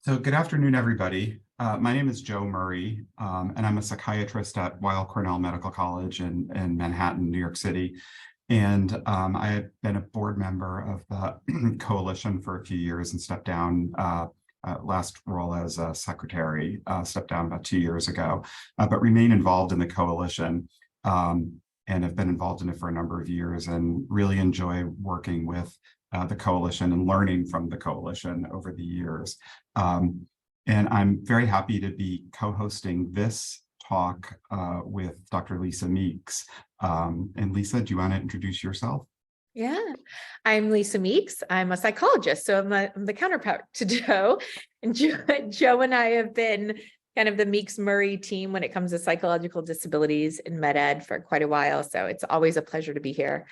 So good afternoon, everybody. My name is Joe Murray, and I'm a psychiatrist at Weill Cornell Medical College in Manhattan, New York City. And I have been a board member of the coalition for a few years and stepped down last role as a secretary, stepped down about 2 years ago, but remain involved in the coalition and have been involved in it for a number of years and really enjoy working with the coalition and learning from the coalition over the years. And I'm very happy to be co-hosting this talk with Dr. Lisa Meeks. And Lisa, do you want to introduce yourself? Yeah, I'm Lisa Meeks. I'm a psychologist, so I'm the counterpart to Joe. And Joe and I have been kind of the Meeks-Murray team when it comes to psychological disabilities in med ed for quite a while. So it's always a pleasure to be here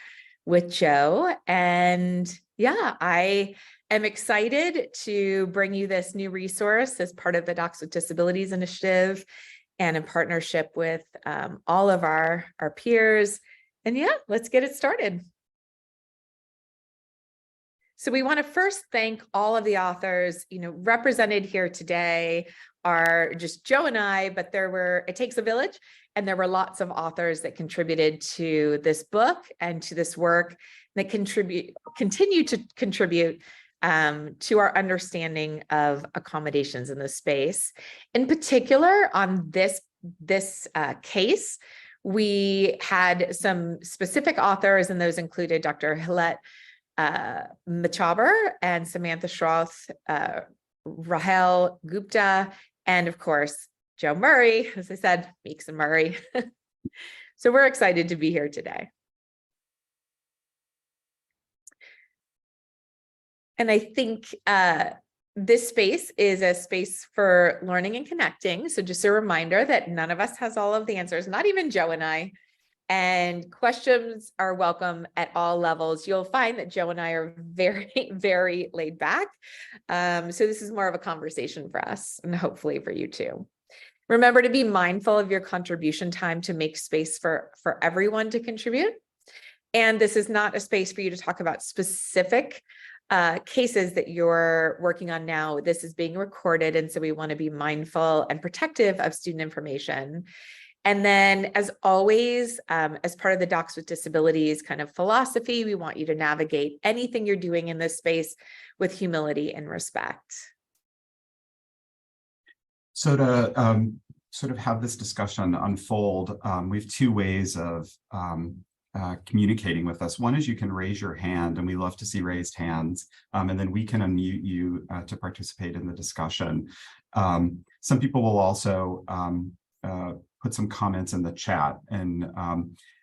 with Joe. And yeah, I am excited to bring you this new resource as part of the Docs With Disabilities Initiative and in partnership with all of our peers. And yeah, let's get it started. So we want to first thank all of the authors, represented here today are just Joe and I, but it takes a village, and there were lots of authors that contributed to this book and to this work that continue to contribute to our understanding of accommodations in this space. In particular, on this case, we had some specific authors, and those included Dr. Hilette Machaber and Samantha Schroth, Rahel Gupta, and of course, Joe Murray, as I said, Meeks and Murray. So we're excited to be here today. And I think this space is a space for learning and connecting. So just a reminder that none of us has all of the answers, not even Joe and I. And questions are welcome at all levels. You'll find that Joe and I are very, very laid back. So this is more of a conversation for us and hopefully for you too. Remember to be mindful of your contribution time to make space for everyone to contribute. And this is not a space for you to talk about specific cases that you're working on now. This is being recorded. And so we want to be mindful and protective of student information. And then, as always, as part of the Docs with Disabilities kind of philosophy, we want you to navigate anything you're doing in this space with humility and respect. So to sort of have this discussion unfold, we have two ways of communicating with us. One is you can raise your hand, and we love to see raised hands, and then we can unmute you to participate in the discussion. Some people will also put some comments in the chat, and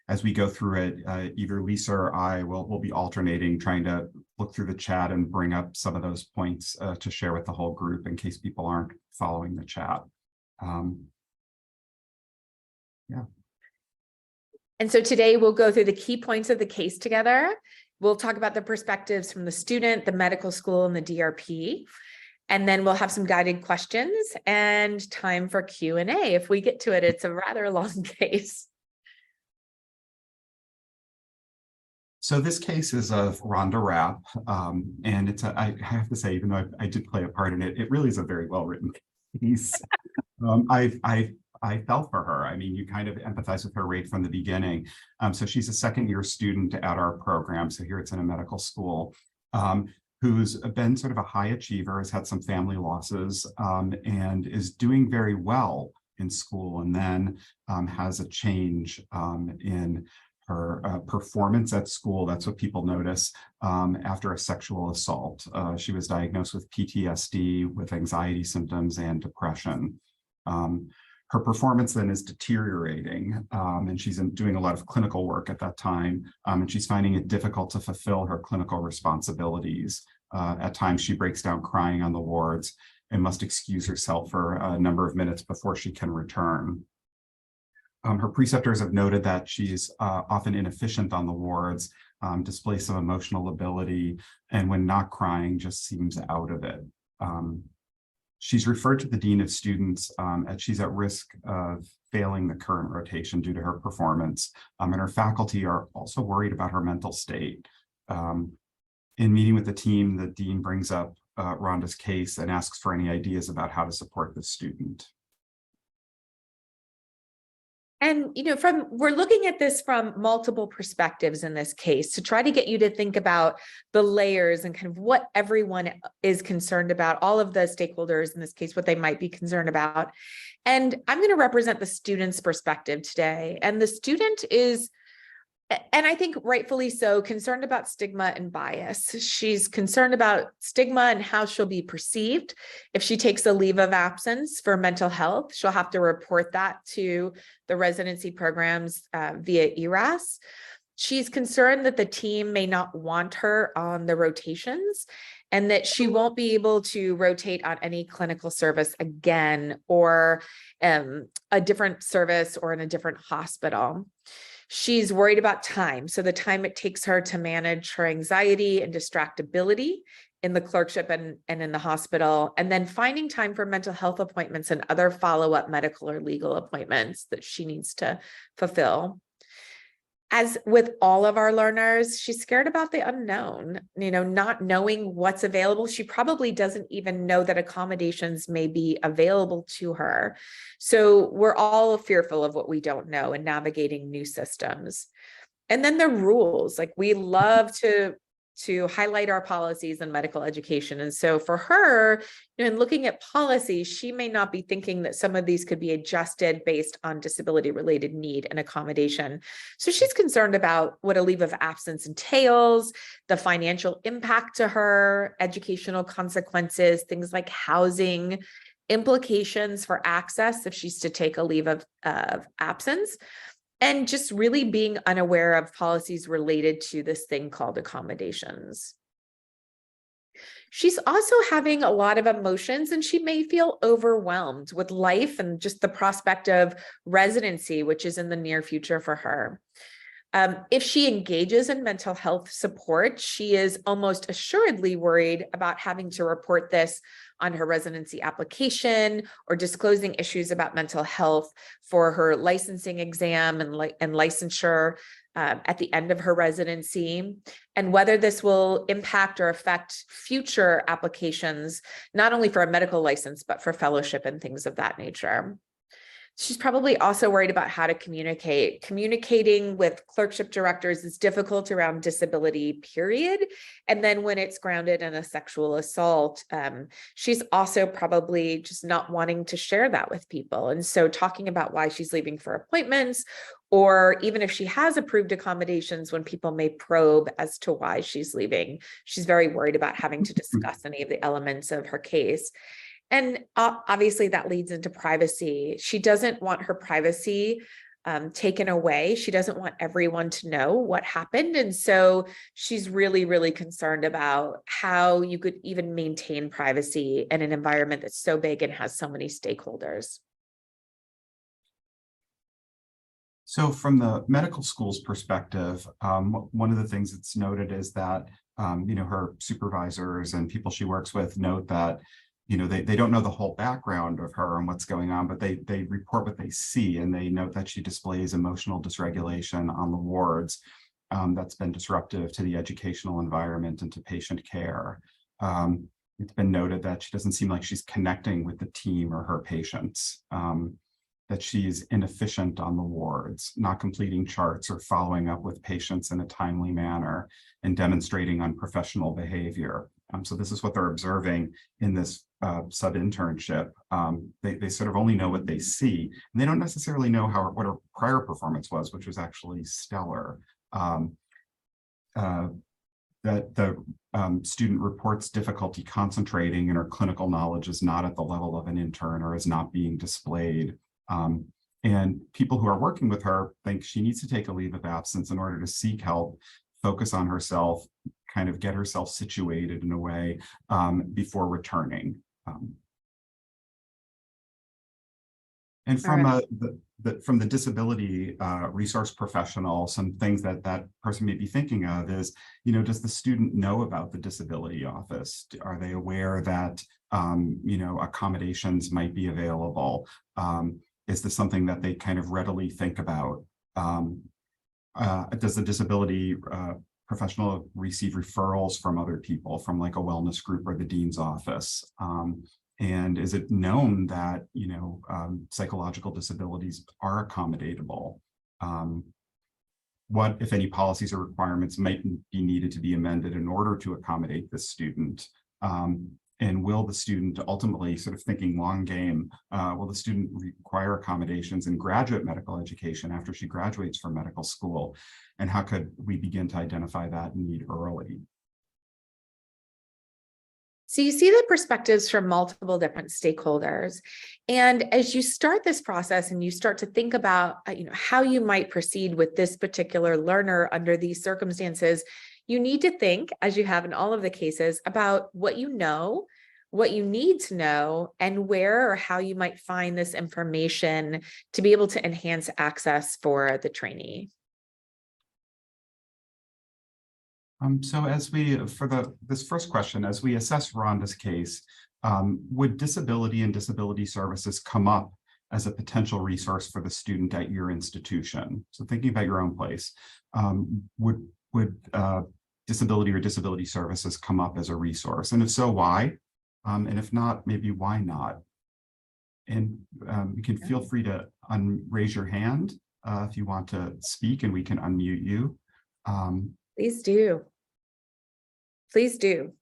as we go through it, either Lisa or I will be alternating, trying to look through the chat and bring up some of those points to share with the whole group in case people aren't following the chat. Yeah. And so today we'll go through the key points of the case together. We'll talk about the perspectives from the student, the medical school, and the DRP. And then we'll have some guided questions and time for Q&A. If we get to it, it's a rather long case. So this case is of Rhonda Rapp, and I have to say, even though I did play a part in it, it really is a very well-written case. I felt for her. I mean, you kind of empathize with her right from the beginning. So she's a second-year student at our program. So here it's in a medical school. Who's been sort of a high achiever, has had some family losses, and is doing very well in school, and then has a change in her performance at school. That's what people notice after a sexual assault. She was diagnosed with PTSD, with anxiety symptoms and depression. Her performance then is deteriorating, and she's doing a lot of clinical work at that time, and she's finding it difficult to fulfill her clinical responsibilities. At times, she breaks down crying on the wards and must excuse herself for a number of minutes before she can return. Her preceptors have noted that she's often inefficient on the wards, displays some emotional lability, and when not crying, just seems out of it. She's referred to the Dean of Students as she's at risk of failing the current rotation due to her performance, and her faculty are also worried about her mental state. In meeting with the team, the Dean brings up Rhonda's case and asks for any ideas about how to support the student. And, we're looking at this from multiple perspectives in this case to try to get you to think about the layers and kind of what everyone is concerned about, all of the stakeholders in this case, what they might be concerned about. And I'm going to represent the student's perspective today. And the student is, and I think rightfully so, concerned about stigma and bias. She's concerned about stigma and how she'll be perceived. If she takes a leave of absence for mental health, she'll have to report that to the residency programs via ERAS. She's concerned that the team may not want her on the rotations and that she won't be able to rotate on any clinical service again, or a different service or in a different hospital. She's worried about time. So the time it takes her to manage her anxiety and distractibility in the clerkship and in the hospital, and then finding time for mental health appointments and other follow-up medical or legal appointments that she needs to fulfill. As with all of our learners, she's scared about the unknown, not knowing what's available. She probably doesn't even know that accommodations may be available to her. So we're all fearful of what we don't know and navigating new systems. And then the rules, like we love to highlight our policies in medical education. And so for her, in looking at policy, she may not be thinking that some of these could be adjusted based on disability related need and accommodation. So she's concerned about what a leave of absence entails, the financial impact to her, educational consequences, things like housing, implications for access if she's to take a leave of absence, and just really being unaware of policies related to this thing called accommodations. She's also having a lot of emotions, and she may feel overwhelmed with life and just the prospect of residency, which is in the near future for her. If she engages in mental health support, she is almost assuredly worried about having to report this on her residency application or disclosing issues about mental health for her licensing exam and licensure at the end of her residency, and whether this will impact or affect future applications, not only for a medical license, but for fellowship and things of that nature. She's probably also worried about how to communicate. Communicating with clerkship directors is difficult around disability, period. And then when it's grounded in a sexual assault, she's also probably just not wanting to share that with people. And so talking about why she's leaving for appointments, or even if she has approved accommodations, when people may probe as to why she's leaving, she's very worried about having to discuss any of the elements of her case. And obviously that leads into privacy. She doesn't want her privacy taken away. She doesn't want everyone to know what happened. And so she's really, really concerned about how you could even maintain privacy in an environment that's so big and has so many stakeholders. So from the medical school's perspective, one of the things that's noted is that, her supervisors and people she works with note that they don't know the whole background of her and what's going on, but they report what they see, and they note that she displays emotional dysregulation on the wards that's been disruptive to the educational environment and to patient care. It's been noted that she doesn't seem like she's connecting with the team or her patients, that she's inefficient on the wards, not completing charts or following up with patients in a timely manner, and demonstrating unprofessional behavior. So this is what they're observing in this sub-internship. They sort of only know what they see, and they don't necessarily know what her prior performance was, which was actually stellar. That the student reports difficulty concentrating, and her clinical knowledge is not at the level of an intern or is not being displayed. And people who are working with her think she needs to take a leave of absence in order to seek help, focus on herself, kind of get herself situated in a way before returning. And from from the disability resource professional, some things that person may be thinking of is, does the student know about the disability office? Are they aware that, accommodations might be available? Is this something that they kind of readily think about? Does the disability professional receive referrals from other people, from like a wellness group or the dean's office? And is it known that, psychological disabilities are accommodatable? What, if any, policies or requirements might be needed to be amended in order to accommodate this student? And will the student ultimately, sort of thinking long game, will the student require accommodations in graduate medical education after she graduates from medical school? And how could we begin to identify that need early? So you see the perspectives from multiple different stakeholders. And as you start this process and you start to think about how you might proceed with this particular learner under these circumstances, you need to think, as you have in all of the cases, about what you know, what you need to know, and where or how you might find this information to be able to enhance access for the trainee. So as this first question, as we assess Rhonda's case, would disability and disability services come up as a potential resource for the student at your institution? So thinking about your own place, would disability or disability services come up as a resource? And if so, why? And if not, maybe why not? And you can feel free to raise your hand if you want to speak, and we can unmute you. Please do. Please do.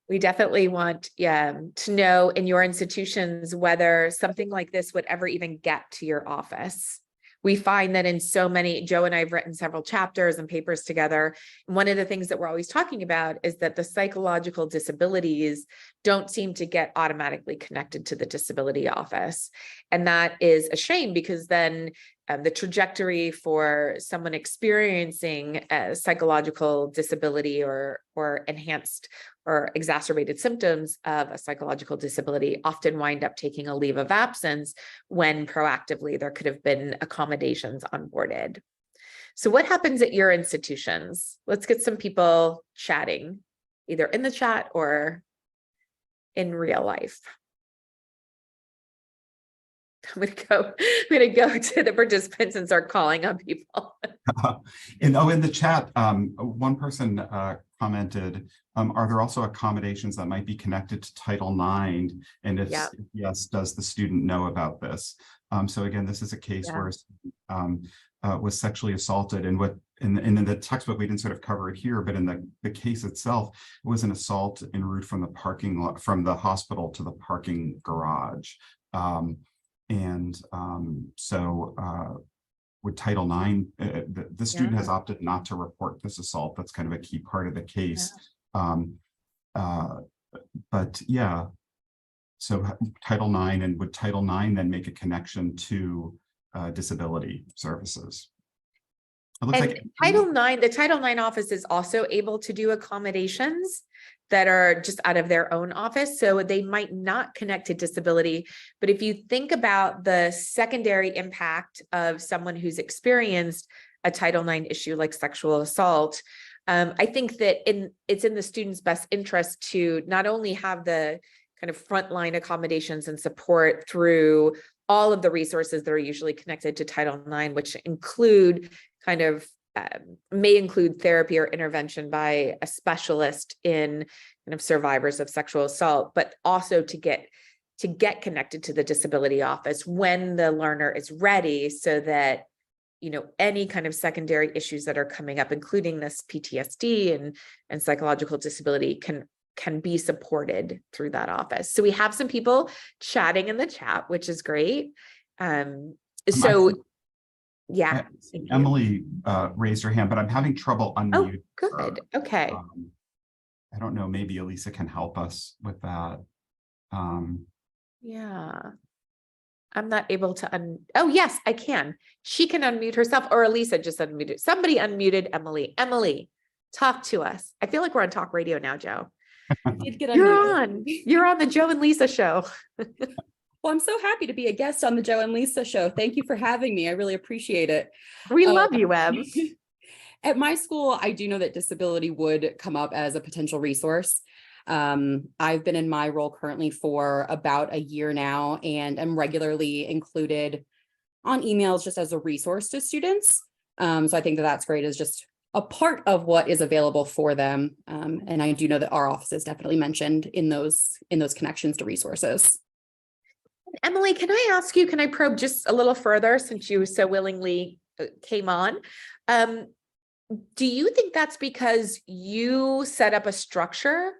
We definitely want to know in your institutions whether something like this would ever even get to your office. We find that in so many, Joe and I have written several chapters and papers together. And one of the things that we're always talking about is that the psychological disabilities don't seem to get automatically connected to the disability office. And that is a shame, because then the trajectory for someone experiencing a psychological disability or enhanced or exacerbated symptoms of a psychological disability often wind up taking a leave of absence when proactively there could have been accommodations onboarded. So what happens at your institutions? Let's get some people chatting, either in the chat or in real life. I'm gonna go to the participants and start calling on people. In the chat, one person commented, are there also accommodations that might be connected to Title IX? And if yes, does the student know about this? So again, this is a case where was sexually assaulted, and in the textbook we didn't sort of cover it here, but in the case itself, it was an assault en route from the parking lot, from the hospital to the parking garage. So with Title IX, the student has opted not to report this assault. That's kind of a key part of the case. But yeah, so Title IX, and would Title IX then make a connection to disability services? It looks like the Title IX office is also able to do accommodations that are just out of their own office. So they might not connect to disability. But if you think about the secondary impact of someone who's experienced a Title IX issue like sexual assault, I think that it's in the student's best interest to not only have the kind of frontline accommodations and support through all of the resources that are usually connected to Title IX, which include may include therapy or intervention by a specialist in kind of survivors of sexual assault, but also to get connected to the disability office when the learner is ready, so that any kind of secondary issues that are coming up, including this PTSD and psychological disability, can be supported through that office. So we have some people chatting in the chat, which is great. Yeah. Emily raised her hand, but I'm having trouble unmuting. Oh, good. Her. Okay. I don't know. Maybe Elisa can help us with that. Yeah. I'm not able to oh, yes, I can. She can unmute herself, or Elisa just unmuted. Somebody unmuted Emily. Emily, talk to us. I feel like we're on talk radio now, Joe. You're on the Joe and Lisa show. Well, I'm so happy to be a guest on the Joe and Lisa show. Thank you for having me. I really appreciate it. We love you, Em. At my school, I do know that disability would come up as a potential resource. I've been in my role currently for about a year now, and am regularly included on emails just as a resource to students. So I think that that's great, is just a part of what is available for them. And I do know that our office is definitely mentioned in those connections to resources. Emily, can I ask you, can I probe just a little further since you so willingly came on? Do you think that's because you set up a structure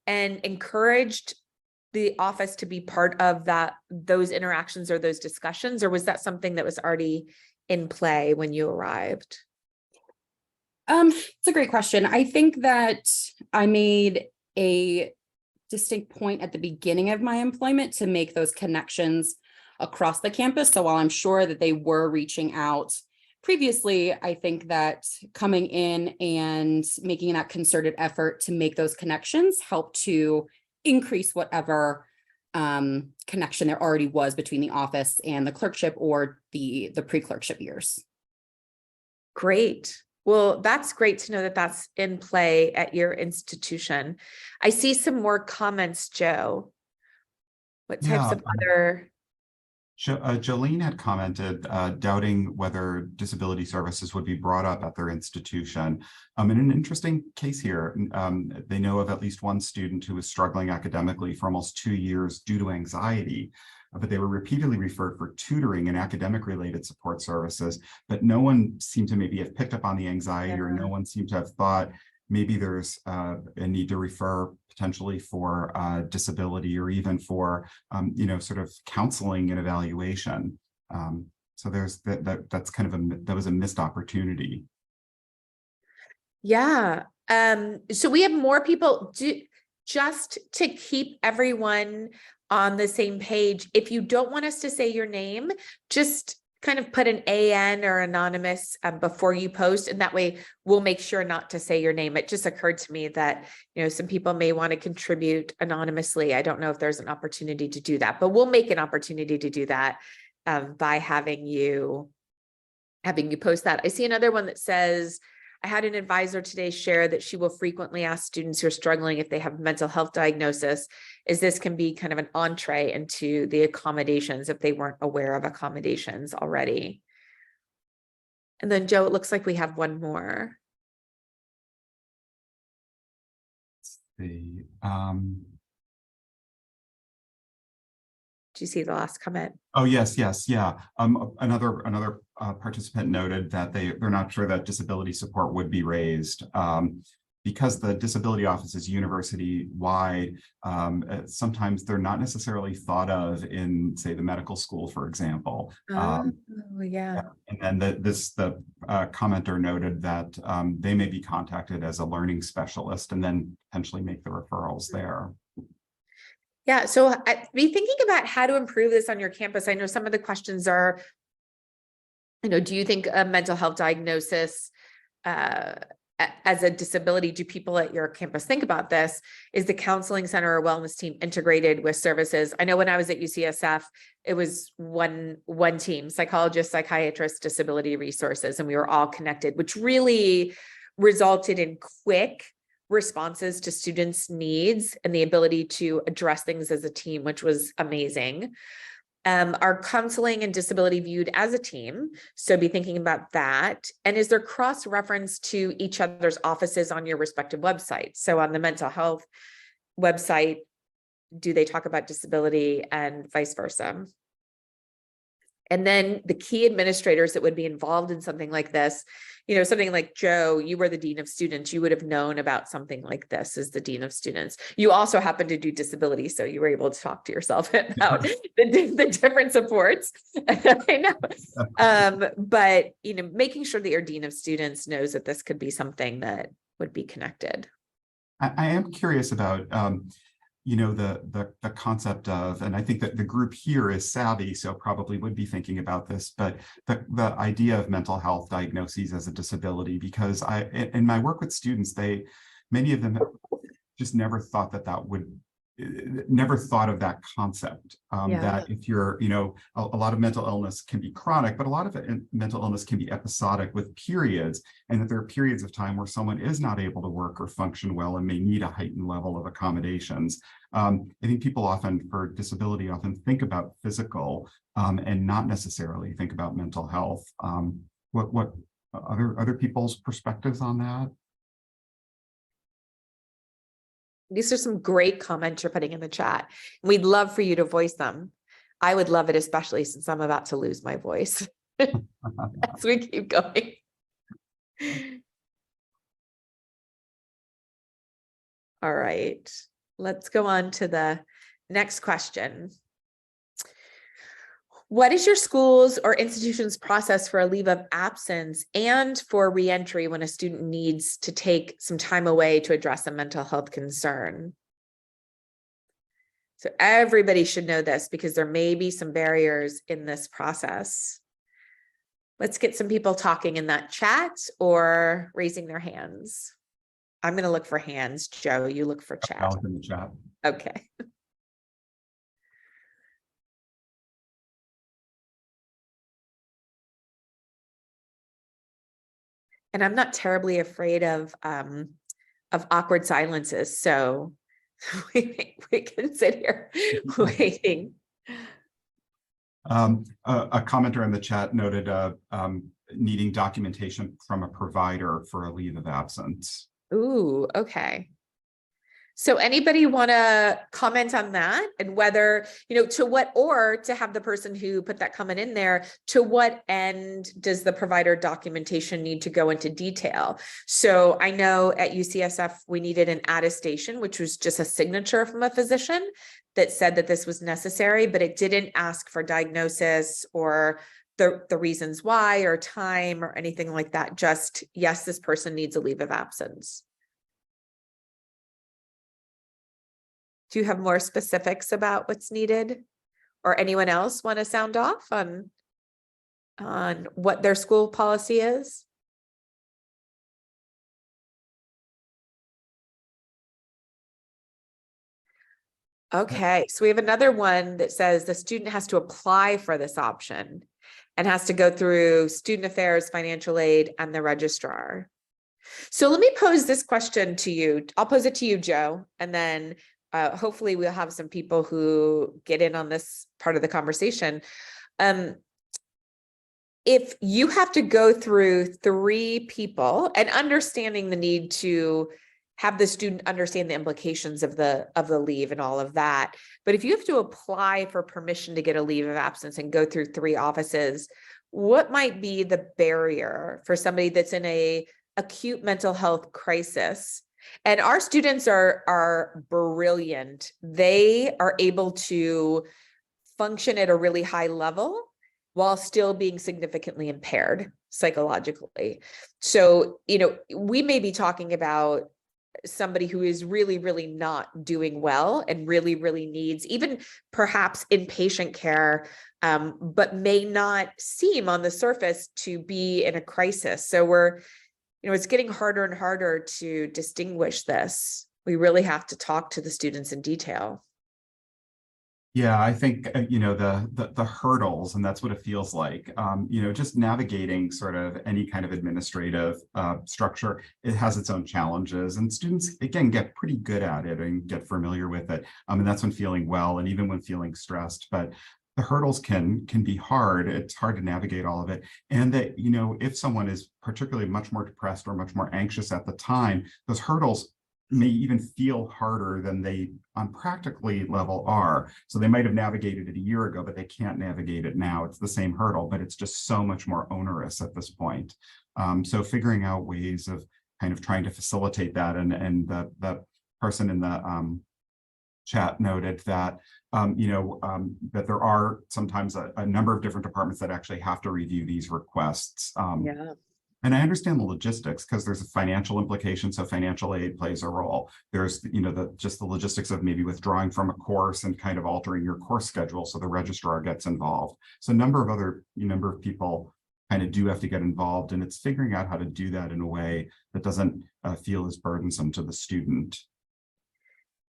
and encouraged the office to be part of those interactions or those discussions, or was that something that was already in play when you arrived? It's a great question. I think that I made a distinct point at the beginning of my employment to make those connections across the campus. So while I'm sure that they were reaching out previously, I think that coming in and making that concerted effort to make those connections helped to increase whatever connection there already was between the office and the clerkship or the pre-clerkship years. Great. Well, that's great to know that that's in play at your institution. I see some more comments, Joe. What types of other? Jolene had commented, doubting whether disability services would be brought up at their institution. In an interesting case here, they know of at least one student who was struggling academically for almost 2 years due to anxiety, but they were repeatedly referred for tutoring and academic related support services, but no one seemed to maybe have picked up on the anxiety, or no one seemed to have thought maybe there's a need to refer potentially for disability, or even for sort of counseling and evaluation. So there's that's kind of that was a missed opportunity. Yeah. So we have more people. Just to keep everyone on the same page, if you don't want us to say your name, just kind of put an AN or anonymous before you post, and that way we'll make sure not to say your name. It just occurred to me that, some people may want to contribute anonymously. I don't know if there's an opportunity to do that, but we'll make an opportunity to do that by having you post that. I see another one that says, I had an advisor today share that she will frequently ask students who are struggling if they have mental health diagnosis, as this can be kind of an entree into the accommodations if they weren't aware of accommodations already. And then Joe, it looks like we have one more. The Do you see the last comment? Oh, yes, yeah. Another participant noted that they're not sure that disability support would be raised. Because the disability office is university-wide, sometimes they're not necessarily thought of in, say, the medical school, for example. Yeah. And then the commenter noted that they may be contacted as a learning specialist and then potentially make the referrals there. Yeah, so be thinking about how to improve this on your campus. I know some of the questions are, do you think a mental health diagnosis as a disability, do people at your campus think about this? Is the counseling center or wellness team integrated with services? I know when I was at UCSF, it was one team, psychologists, psychiatrists, disability resources, and we were all connected, which really resulted in quick responses to students' needs and the ability to address things as a team, which was amazing. Are counseling and disability viewed as a team? So be thinking about that. And is there cross-reference to each other's offices on your respective websites? So on the mental health website, do they talk about disability and vice versa? And then the key administrators that would be involved in something like this, something like Joe, you were the dean of students, you would have known about something like this as the dean of students. You also happen to do disability, so you were able to talk to yourself about the different supports. I know, but making sure that your dean of students knows that this could be something that would be connected. I am curious about the concept of, and I think that the group here is savvy, so probably would be thinking about this, but the idea of mental health diagnoses as a disability, because in my work with students, many of them just never thought never thought of that concept, that if you're, a lot of mental illness can be chronic, but a lot of mental illness can be episodic with periods, and that there are periods of time where someone is not able to work or function well and may need a heightened level of accommodations. I think people for disability often think about physical and not necessarily think about mental health. What other people's perspectives on that? These are some great comments you're putting in the chat. We'd love for you to voice them. I would love it, especially since I'm about to lose my voice as we keep going. All right, let's go on to the next question. What is your school's or institution's process for a leave of absence and for reentry when a student needs to take some time away to address a mental health concern? So everybody should know this because there may be some barriers in this process. Let's get some people talking in that chat or raising their hands. I'm going to look for hands. Joe, you look for chat. I'll look in the chat. Okay. And I'm not terribly afraid of awkward silences, so we can sit here waiting. A commenter in the chat noted needing documentation from a provider for a leave of absence. Ooh, okay. So anybody want to comment on that and whether, to what, or to have the person who put that comment in there, to what end does the provider documentation need to go into detail? So I know at UCSF, we needed an attestation, which was just a signature from a physician that said that this was necessary, but it didn't ask for diagnosis or the reasons why or time or anything like that. Just, yes, this person needs a leave of absence. Do you have more specifics about what's needed? Or anyone else want to sound off on what their school policy is? Okay, so we have another one that says the student has to apply for this option and has to go through student affairs, financial aid, and the registrar. So let me pose this question to you. I'll pose it to you, Joe, and then hopefully we'll have some people who get in on this part of the conversation. If you have to go through 3 people and understanding the need to have the student understand the implications of the leave and all of that, but if you have to apply for permission to get a leave of absence and go through 3 offices, what might be the barrier for somebody that's in a acute mental health crisis? And our students are brilliant. They are able to function at a really high level while still being significantly impaired psychologically. So, we may be talking about somebody who is really, really not doing well and really, really needs even perhaps inpatient care, but may not seem on the surface to be in a crisis. So it's getting harder and harder to distinguish this. We really have to talk to the students in detail. Yeah, I think, the hurdles, and that's what it feels like, just navigating sort of any kind of administrative structure, it has its own challenges, and students, again, get pretty good at it and get familiar with it. And that's when feeling well and even when feeling stressed. But the hurdles can be hard. It's hard to navigate all of it. And that, if someone is particularly much more depressed or much more anxious at the time, those hurdles may even feel harder than they on practically level are. So they might have navigated it a year ago, but they can't navigate it now. It's the same hurdle, but it's just so much more onerous at this point. So figuring out ways of kind of trying to facilitate that, and the person in the chat noted that that there are sometimes a number of different departments that actually have to review these requests. Yeah. And I understand the logistics because there's a financial implication. So financial aid plays a role. There's, just the logistics of maybe withdrawing from a course and kind of altering your course schedule. So the registrar gets involved. So a number of people kind of do have to get involved, and it's figuring out how to do that in a way that doesn't feel as burdensome to the student.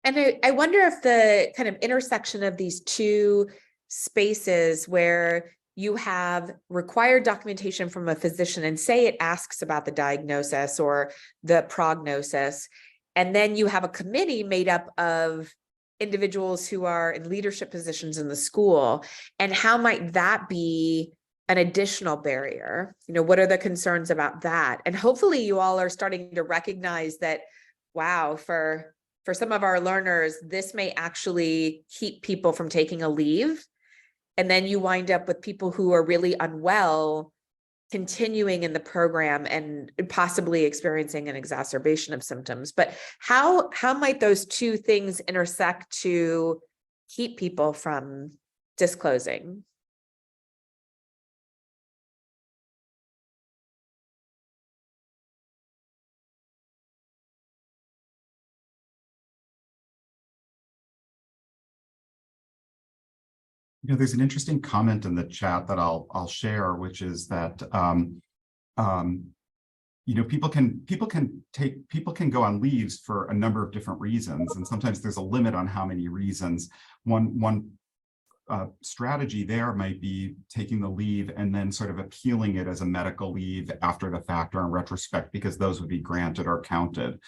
And I wonder if the kind of intersection of these 2 spaces where you have required documentation from a physician and say it asks about the diagnosis or the prognosis, and then you have a committee made up of individuals who are in leadership positions in the school, and how might that be an additional barrier? What are the concerns about that? And hopefully you all are starting to recognize that, wow, for some of our learners, this may actually keep people from taking a leave. And then you wind up with people who are really unwell continuing in the program and possibly experiencing an exacerbation of symptoms. But how might those two things intersect to keep people from disclosing? There's an interesting comment in the chat that I'll share, which is that people can go on leaves for a number of different reasons, and sometimes there's a limit on how many reasons. One strategy there might be taking the leave and then sort of appealing it as a medical leave after the fact or in retrospect, because those would be granted or counted.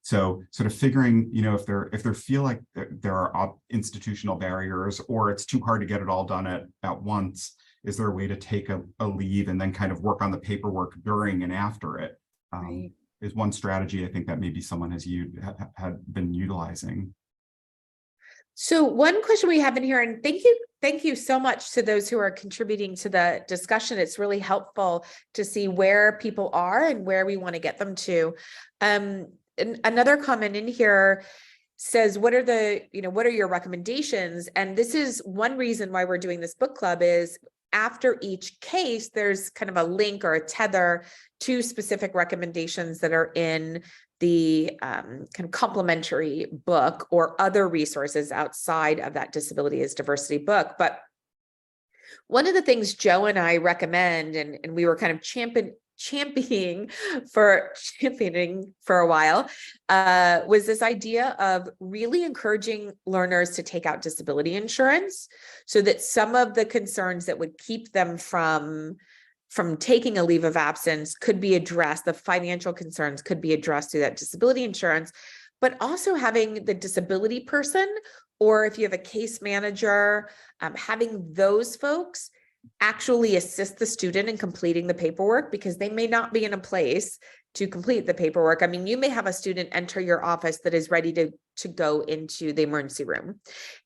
So sort of figuring, if there feel like there are institutional barriers or it's too hard to get it all done at once, is there a way to take a leave and then kind of work on the paperwork during and after it? Right. Is one strategy I think that maybe someone has had been utilizing. So one question we have in here, and thank you so much to those who are contributing to the discussion. It's really helpful to see where people are and where we want to get them to. Another comment in here says, what are your recommendations? And this is one reason why we're doing this book club is after each case, there's kind of a link or a tether to specific recommendations that are in the kind of complementary book or other resources outside of that Disability is Diversity book. But one of the things Joe and I recommend, and we were kind of championing for a while, was this idea of really encouraging learners to take out disability insurance so that some of the concerns that would keep them from taking a leave of absence could be addressed. The financial concerns could be addressed through that disability insurance, but also having the disability person, or if you have a case manager, having those folks actually assist the student in completing the paperwork, because they may not be in a place to complete the paperwork. I mean, you may have a student enter your office that is ready to go into the emergency room,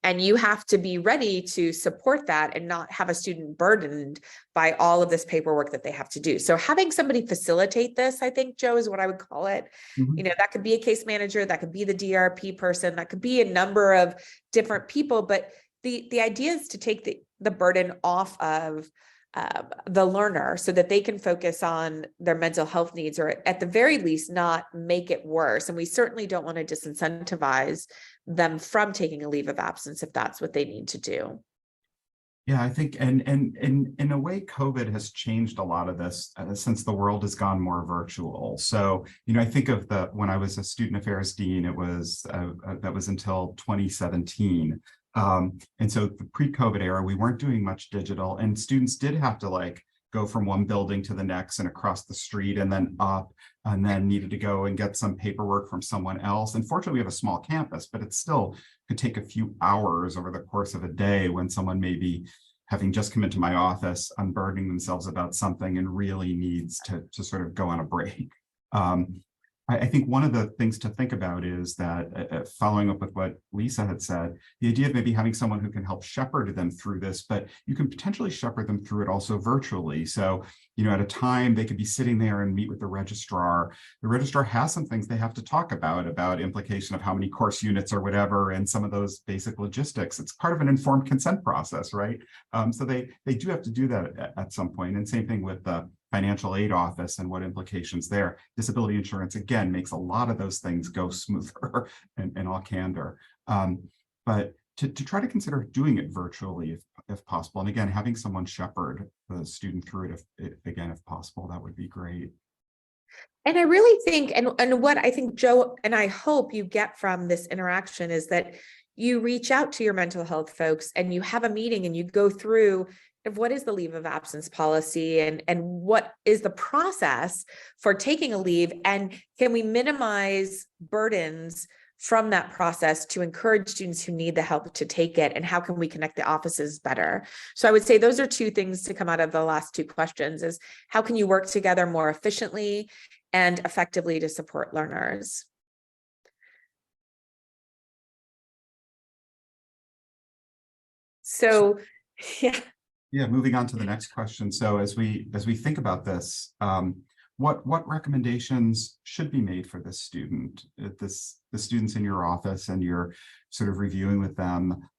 and you have to be ready to support that and not have a student burdened by all of this paperwork that they have to do. So having somebody facilitate this, I think, Joe, is what I would call it. Mm-hmm. That could be a case manager, that could be the DRP person, that could be a number of different people, but the idea is to take the burden off of the learner so that they can focus on their mental health needs, or at the very least not make it worse. And we certainly don't want to disincentivize them from taking a leave of absence if that's what they need to do. Yeah, I think, and in a way, COVID has changed a lot of this since the world has gone more virtual. So, I think of when I was a student affairs dean, it was that was until 2017. And so the pre-COVID era, we weren't doing much digital, and students did have to go from one building to the next and across the street and then up, and then needed to go and get some paperwork from someone else. And fortunately, we have a small campus, but it still could take a few hours over the course of a day when someone may be having just come into my office, unburdening themselves about something and really needs to sort of go on a break. I think one of the things to think about is that following up with what Lisa had said, the idea of maybe having someone who can help shepherd them through this, but you can potentially shepherd them through it also virtually. So, at a time they could be sitting there and meet with the registrar. The registrar has some things they have to talk about implication of how many course units or whatever, and some of those basic logistics. It's part of an informed consent process, right? So they do have to do that at some point. And same thing with the financial aid office and what implications there. Disability insurance, again, makes a lot of those things go smoother in all candor. But to try to consider doing it virtually if possible. And again, having someone shepherd the student through it, if possible, that would be great. And I really think, and what I think, Joe, and I hope you get from this interaction is that you reach out to your mental health folks and you have a meeting and you go through of what is the leave of absence policy and what is the process for taking a leave, and can we minimize burdens from that process to encourage students who need the help to take it, and how can we connect the offices better? So I would say those are two things to come out of the last two questions: is how can you work together more efficiently and effectively to support learners? So, yeah. Yeah, moving on to the next question. So as we think about this, what recommendations should be made for this student? The students in your office, and you're sort of reviewing with them,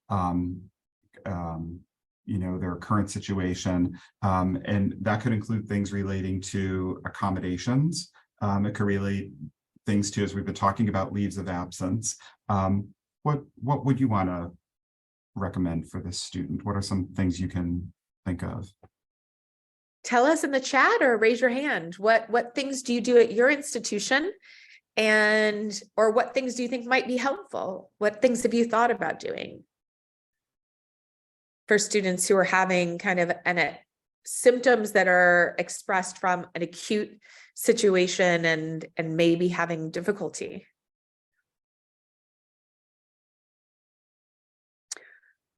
their current situation, and that could include things relating to accommodations. It could relate things to, as we've been talking about, leaves of absence. What would you want to recommend for this student? What are some things you can think of? Tell us in the chat or raise your hand. What things do you do at your institution, or what things do you think might be helpful? What things have you thought about doing for students who are having kind of symptoms that are expressed from an acute situation and maybe having difficulty?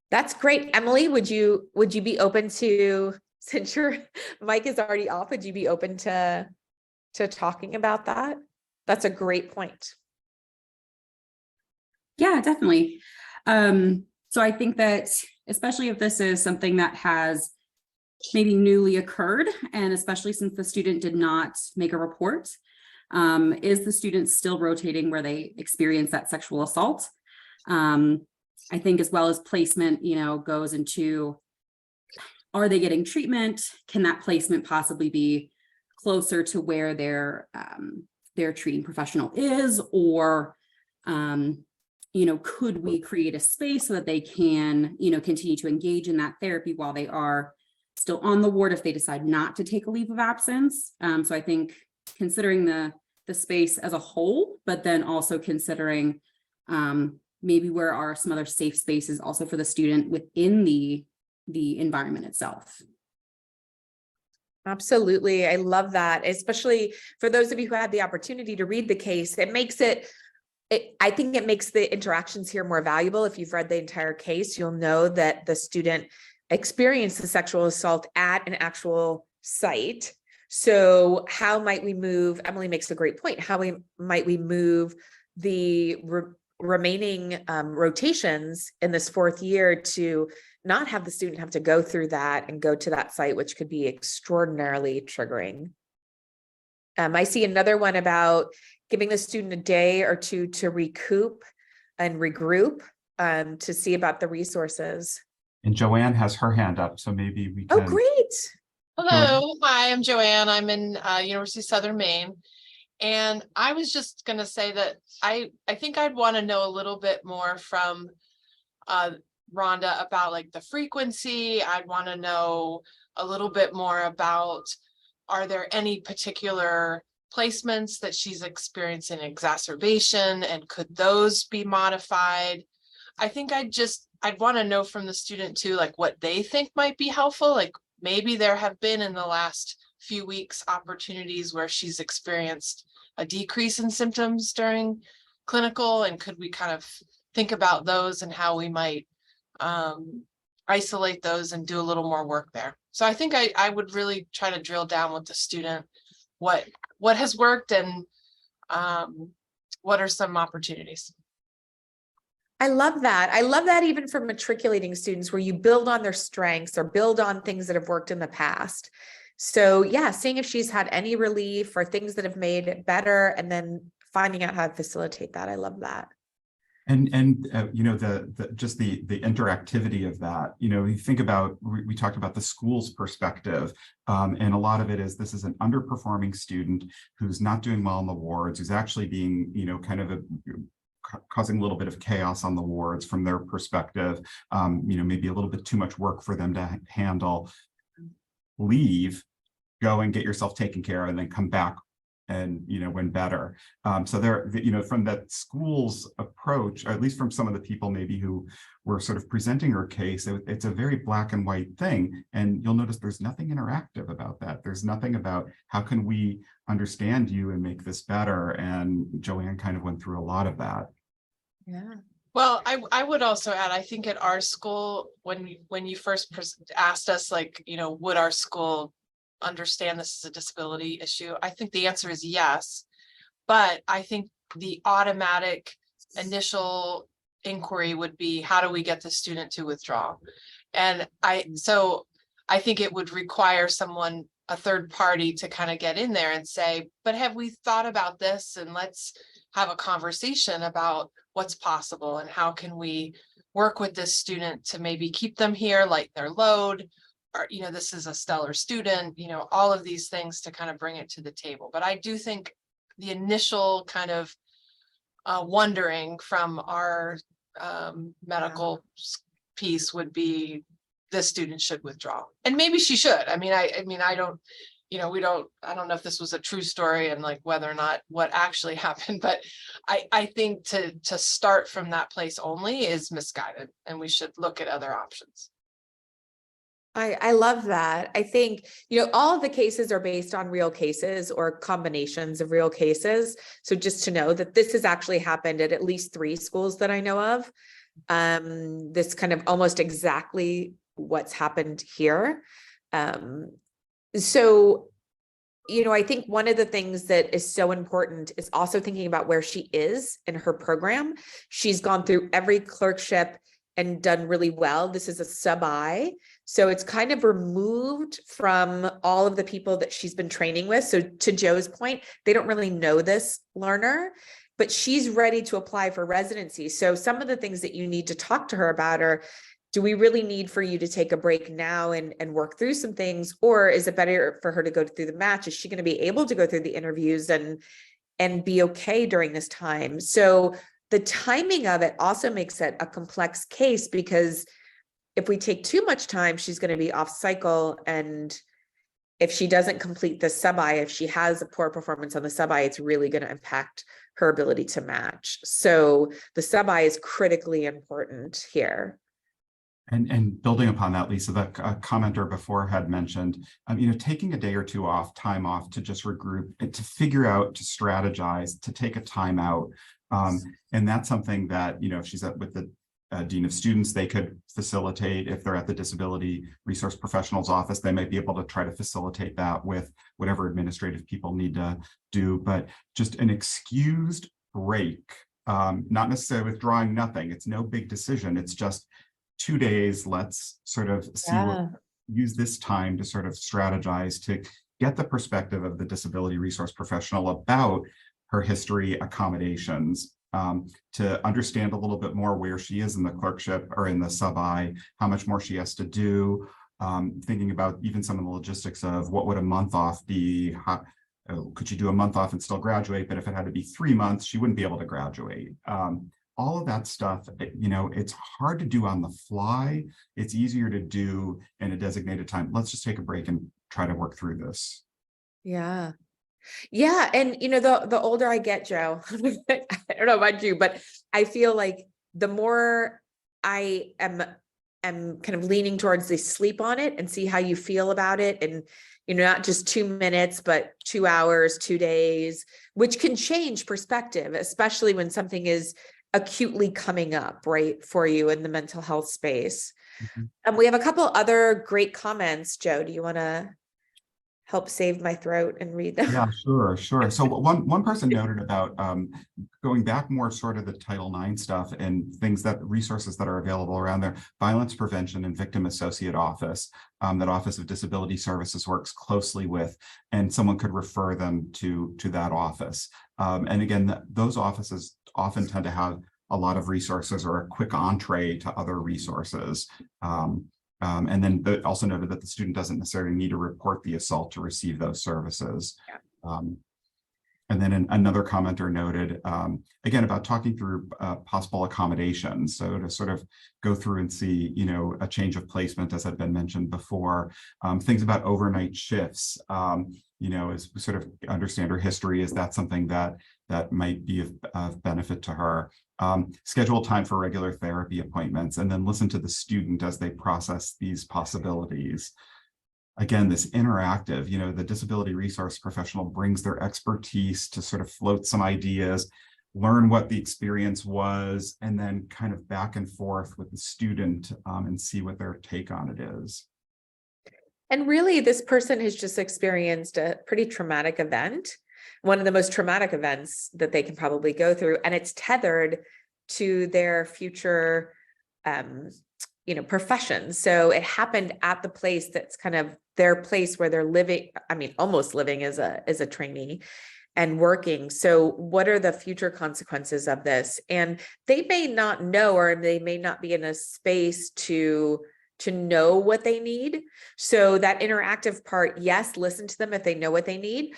That's great. Emily, would you be open to, since your mic is already off, would you be open to talking about that? That's a great point. Yeah, definitely. So I think that, especially if this is something that has maybe newly occurred, and especially since the student did not make a report, is the student still rotating where they experience that sexual assault? I think, as well as placement, goes into, are they getting treatment? Can that placement possibly be closer to where their treating professional is? Or, could we create a space so that they can, continue to engage in that therapy while they are still on the ward if they decide not to take a leave of absence? So I think considering the space as a whole, but then also considering maybe where are some other safe spaces also for the student within the environment itself. Absolutely. I love that, especially for those of you who had the opportunity to read the case. It makes I think it makes the interactions here more valuable. If you've read the entire case, you'll know that the student experienced the sexual assault at an actual site. So how might we move? Emily makes a great point. How might we move the remaining rotations in this fourth year to not have the student have to go through that and go to that site, which could be extraordinarily triggering. I see another one about giving the student a day or two to recoup and regroup, to see about the resources. And Joanne has her hand up, so maybe we can. Oh, great. Hello, hi, I'm Joanne. I'm in University of Southern Maine. And I was just going to say that I think I'd want to know a little bit more from Rhonda about like the frequency. I'd want to know a little bit more about, are there any particular placements that she's experiencing exacerbation, and could those be modified? I think I'd want to know from the student too, like what they think might be helpful. Like maybe there have been in the last few weeks opportunities where she's experienced a decrease in symptoms during clinical, and could we kind of think about those and how we might isolate those and do a little more work there. So I think I would really try to drill down with the student what has worked and what are some opportunities. I love that. I love that even for matriculating students, where you build on their strengths or build on things that have worked in the past. So yeah, seeing if she's had any relief or things that have made it better, and then finding out how to facilitate that. I love that. And just the interactivity of that, you think about, we talked about the school's perspective, and a lot of it is, this is an underperforming student who's not doing well in the wards, who's actually being, kind of causing a little bit of chaos on the wards from their perspective, maybe a little bit too much work for them to handle. Leave, go and get yourself taken care of, and then come back and when better. So there, from that school's approach, or at least from some of the people maybe who were sort of presenting her case, it's a very black and white thing, and you'll notice there's nothing interactive about that. There's nothing about how can we understand you and make this better, and Joanne kind of went through a lot of that. Yeah. Well, I would also add, I think at our school, when you first asked us, like, would our school understand this is a disability issue? I think the answer is yes. But I think the automatic initial inquiry would be, how do we get the student to withdraw? And so I think it would require someone, a third party, to kind of get in there and say, but have we thought about this? And let's have a conversation about what's possible and how can we work with this student to maybe keep them here, lighten their load, or, this is a stellar student, all of these things to kind of bring it to the table. But I do think the initial kind of wondering from our medical piece would be, this student should withdraw, and maybe she should. I don't know if this was a true story and like whether or not what actually happened, but I think to start from that place only is misguided, and we should look at other options. I love that. I think, all of the cases are based on real cases or combinations of real cases. So just to know that this has actually happened at least 3 schools that I know of. This kind of almost exactly what's happened here. So, I think one of the things that is so important is also thinking about where she is in her program. She's gone through every clerkship and done really well. This is a sub-I. So it's kind of removed from all of the people that she's been training with. So to Joe's point, they don't really know this learner, but she's ready to apply for residency. So some of the things that you need to talk to her about are, do we really need for you to take a break now and work through some things? Or is it better for her to go through the match? Is she going to be able to go through the interviews and be okay during this time? So the timing of it also makes it a complex case, because if we take too much time, she's going to be off cycle. And if she doesn't complete the sub-I, if she has a poor performance on the sub-I, it's really going to impact her ability to match. So the sub-I is critically important here. And building upon that, Lisa, the commenter before had mentioned, taking a day or two time off to just regroup and to figure out, to strategize, to take a time out. And that's something that, if she's with the Dean of Students, they could facilitate. If they're at the Disability Resource Professionals Office, they might be able to try to facilitate that with whatever administrative people need to do. But just an excused break, not necessarily withdrawing, nothing. It's no big decision. It's just 2 days. Let's sort of see use this time to sort of strategize, to get the perspective of the disability resource professional about her history, accommodations, to understand a little bit more where she is in the clerkship or in the sub-I, how much more she has to do, thinking about even some of the logistics of what would a month off be. Could she do a month off and still graduate? But if it had to be 3 months, she wouldn't be able to graduate. All of that stuff, it's hard to do on the fly. It's easier to do in a designated time. Let's just take a break and try to work through this. Yeah. Yeah. And, the older I get, Joe, I don't know about you, but I feel like the more I am kind of leaning towards the sleep on it and see how you feel about it. And, not just 2 minutes, but 2 hours, 2 days, which can change perspective, especially when something is acutely coming up, right, for you in the mental health space. Mm-hmm. And we have a couple other great comments. Joe, do you want to help save my throat and read them? Yeah, sure. So one person noted about going back more sort of the Title IX stuff and resources that are available around there. Violence Prevention and Victim Associate Office, that Office of Disability Services works closely with, and someone could refer them to that office. And again, those offices often tend to have a lot of resources or a quick entree to other resources. And then also noted that the student doesn't necessarily need to report the assault to receive those services. Yeah. And then another commenter noted, again, about talking through possible accommodations. So to sort of go through and see, a change of placement, as had been mentioned before, things about overnight shifts, as we sort of understand her history, is that something that might be of benefit to her. Schedule time for regular therapy appointments, and then listen to the student as they process these possibilities. Again, this interactive, the disability resource professional brings their expertise to sort of float some ideas. learn what the experience was, and then kind of back and forth with the student and see what their take on it is. And really, this person has just experienced a pretty traumatic event, one of the most traumatic events that they can probably go through, and it's tethered to their future, profession. So it happened at the place that's kind of their place where they're living. I mean, almost living as a trainee and working. So what are the future consequences of this? And they may not know, or they may not be in a space to know what they need. So that interactive part, yes, listen to them if they know what they need.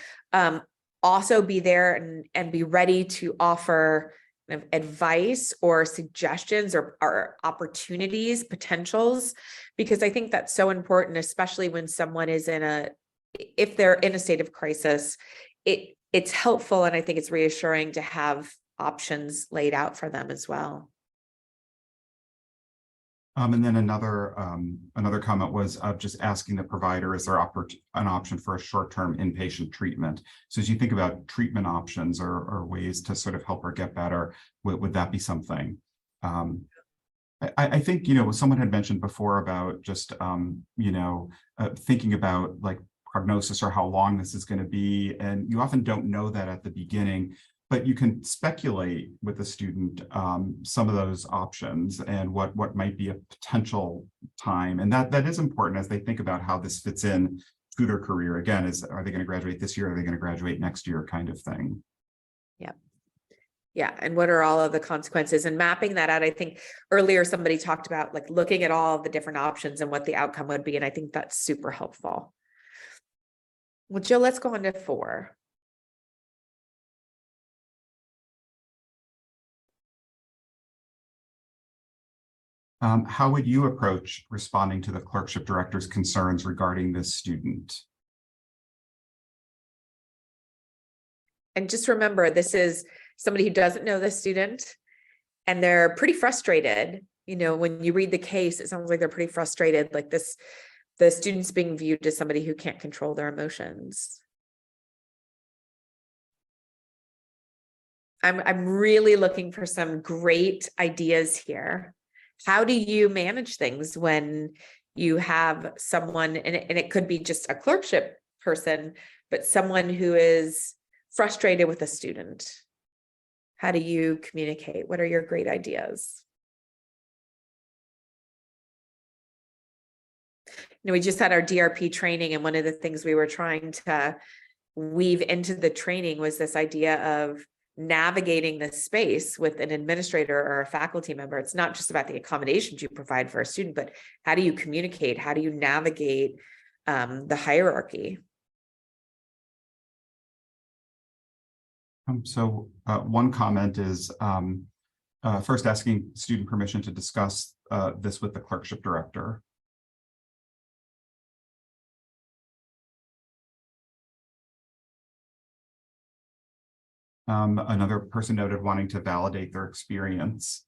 Also be there and be ready to offer advice or suggestions or opportunities, potentials, because I think that's so important, especially when someone is if they're in a state of crisis. It's helpful, and I think it's reassuring to have options laid out for them as well. And then another comment was of just asking the provider, is there an option for a short-term inpatient treatment? So as you think about treatment options or ways to sort of help her get better, would that be something? I think, someone had mentioned before about just, thinking about like prognosis or how long this is going to be. And you often don't know that at the beginning, but you can speculate with the student some of those options and what might be a potential time. And that is important as they think about how this fits in to their career. Again, are they going to graduate this year? Are they going to graduate next year, kind of thing? Yeah. Yeah. And what are all of the consequences, and mapping that out? I think earlier somebody talked about like looking at all of the different options and what the outcome would be. And I think that's super helpful. Well, Jill, let's go on to 4. How would you approach responding to the clerkship director's concerns regarding this student? And just remember, this is somebody who doesn't know the student, and they're pretty frustrated. When you read the case, it sounds like they're pretty frustrated, like the student's being viewed as somebody who can't control their emotions. I'm really looking for some great ideas here. How do you manage things when you have someone, and it could be just a clerkship person, but someone who is frustrated with a student? How do you communicate? What are your great ideas? We just had our DRP training, and one of the things we were trying to weave into the training was this idea of navigating the space with an administrator or a faculty member. It's not just about the accommodations you provide for a student, but how do you communicate? How do you navigate the hierarchy? So one comment is first asking student permission to discuss this with the clerkship director. Another person noted wanting to validate their experience.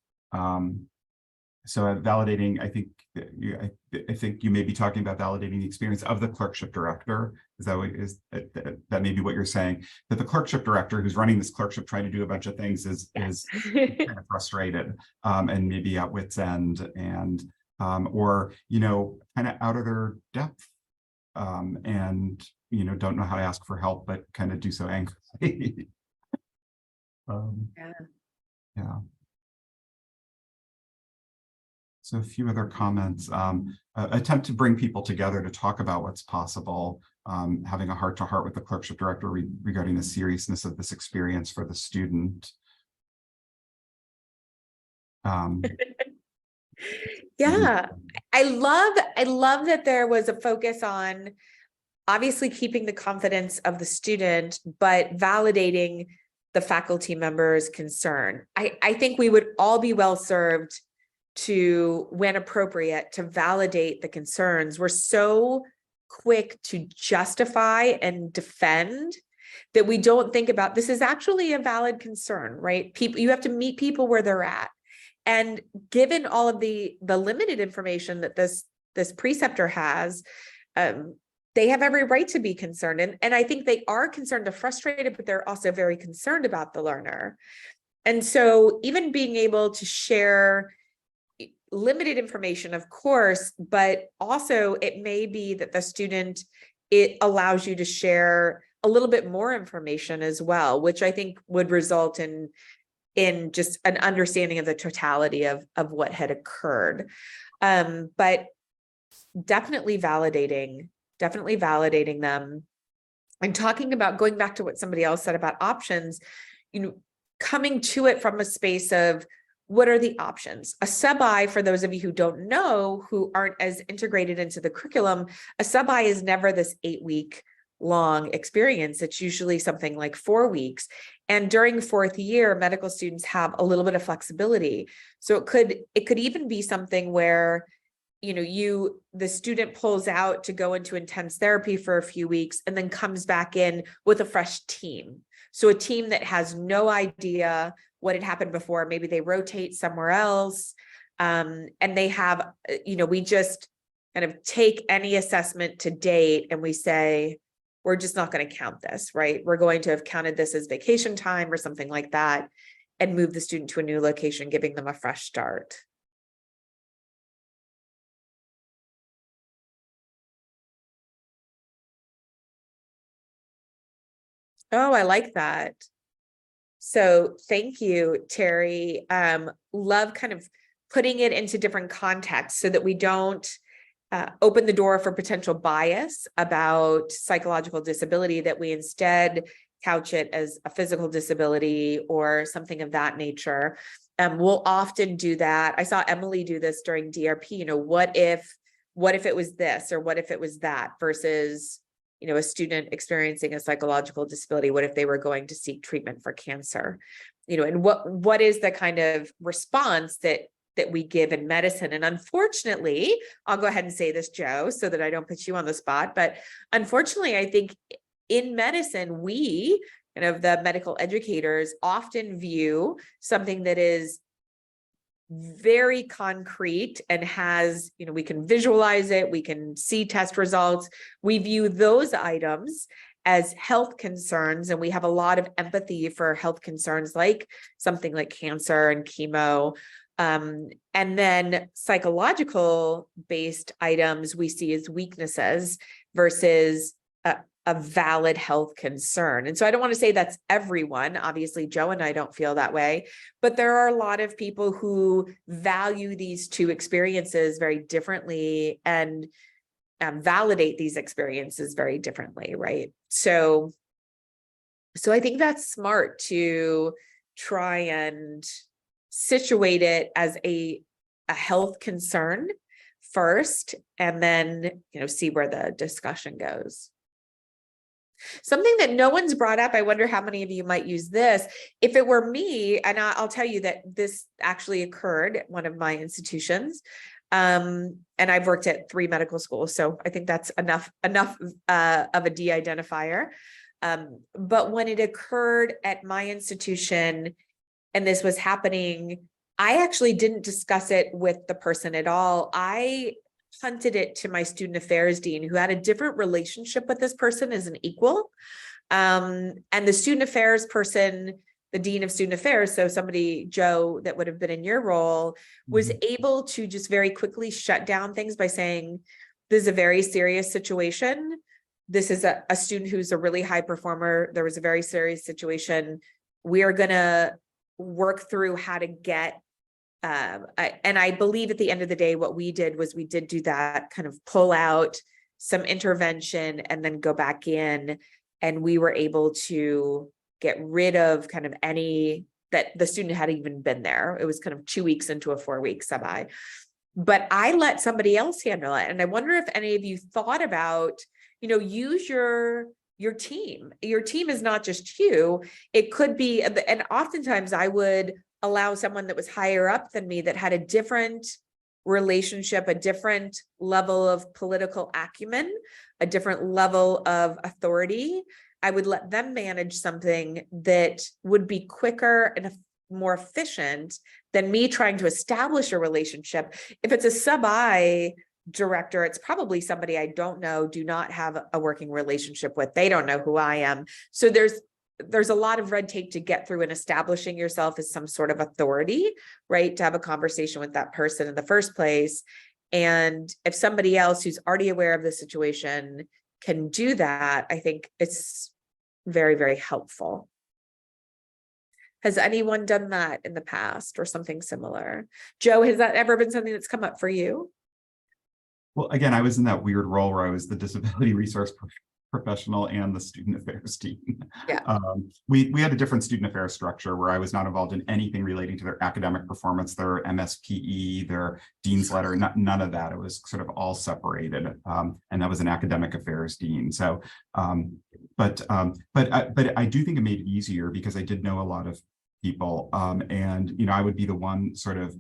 So validating, I think you may be talking about validating the experience of the clerkship director. Is that maybe what you're saying? That the clerkship director who's running this clerkship, trying to do a bunch of things, is kind of frustrated and maybe at wit's end, and or kind of out of their depth, and don't know how to ask for help, but kind of do so angrily. Yeah. So a few other comments. Attempt to bring people together to talk about what's possible, having a heart-to-heart with the clerkship director regarding the seriousness of this experience for the student. Yeah, I love that there was a focus on obviously keeping the confidence of the student, but validating the faculty member's concern. I think we would all be well served to, when appropriate, to validate the concerns. We're so quick to justify and defend that we don't think about this is actually a valid concern, right? You have to meet people where they're at. And given all of the limited information that this preceptor has, they have every right to be concerned. And I think they are concerned, they're frustrated, but they're also very concerned about the learner. And so even being able to share limited information, of course, but also it may be that the student, it allows you to share a little bit more information as well, which I think would result in just an understanding of the totality of what had occurred. But definitely validating them, and talking about, going back to what somebody else said about options, coming to it from a space of what are the options. A sub-I, for those of you who don't know, who aren't as integrated into the curriculum, a sub-I is never this 8-week long experience. It's usually something like 4 weeks. And during fourth year, medical students have a little bit of flexibility. So it could even be something where, the student pulls out to go into intense therapy for a few weeks and then comes back in with a fresh team. So a team that has no idea what had happened before. Maybe they rotate somewhere else. And they have, we just kind of take any assessment to date and we say, we're just not going to count this, right? We're going to have counted this as vacation time or something like that, and move the student to a new location, giving them a fresh start. Oh, I like that. So thank you, Terry. Love kind of putting it into different contexts so that we don't open the door for potential bias about psychological disability, that we instead couch it as a physical disability or something of that nature. We'll often do that. I saw Emily do this during DRP, what if it was this, or what if it was that, versus a student experiencing a psychological disability. What if they were going to seek treatment for cancer? And what is the kind of response that we give in medicine? And unfortunately, I'll go ahead and say this, Joe, so that I don't put you on the spot, but unfortunately, I think in medicine, we, the medical educators, often view something that is very concrete and has, we can visualize it, we can see test results. We view those items as health concerns, and we have a lot of empathy for health concerns like something like cancer and chemo. And then psychological based items we see as weaknesses versus a valid health concern. And so I don't want to say that's everyone. Obviously, Joe and I don't feel that way, but there are a lot of people who value these two experiences very differently and validate these experiences very differently, right? So I think that's smart to try and situate it as a health concern first, and then, see where the discussion goes. Something that no one's brought up, I wonder how many of you might use this. If it were me, and I'll tell you that this actually occurred at one of my institutions, and I've worked at 3 medical schools, so I think that's enough of a de-identifier. But when it occurred at my institution, and this was happening, I actually didn't discuss it with the person at all. I punted it to my student affairs dean, who had a different relationship with this person as an equal. And the student affairs person, the dean of student affairs, so somebody, Joe, that would have been in your role, was able to just very quickly shut down things by saying, this is a very serious situation. This is a student who's a really high performer. There was a very serious situation. We are going to work through how to get and I believe at the end of the day, what we did was we did do that, kind of pull out some intervention and then go back in, and we were able to get rid of kind of any that the student had even been there. It was kind of 2 weeks into a 4-week sub-I, but I let somebody else handle it. And I wonder if any of you thought about, use your team. Your team is not just you. It could be, and oftentimes I would allow someone that was higher up than me, that had a different relationship, a different level of political acumen, a different level of authority. I would let them manage something that would be quicker and more efficient than me trying to establish a relationship. If it's a sub-I director, it's probably somebody I don't know, do not have a working relationship with. They don't know who I am. So there's there's a lot of red tape to get through in establishing yourself as some sort of authority, right? To have a conversation with that person in the first place. And if somebody else who's already aware of the situation can do that, I think it's very, very helpful. Has anyone done that in the past or something similar? Joe, has that ever been something that's come up for you? Well, again, I was in that weird role where I was the disability resource professional and the student affairs team. Yeah. We had a different student affairs structure where I was not involved in anything relating to their academic performance, their MSPE, their dean's letter, none of that. It was sort of all separated, and that was an academic affairs dean. So, but I do think it made it easier because I did know a lot of people, and I would be the one sort of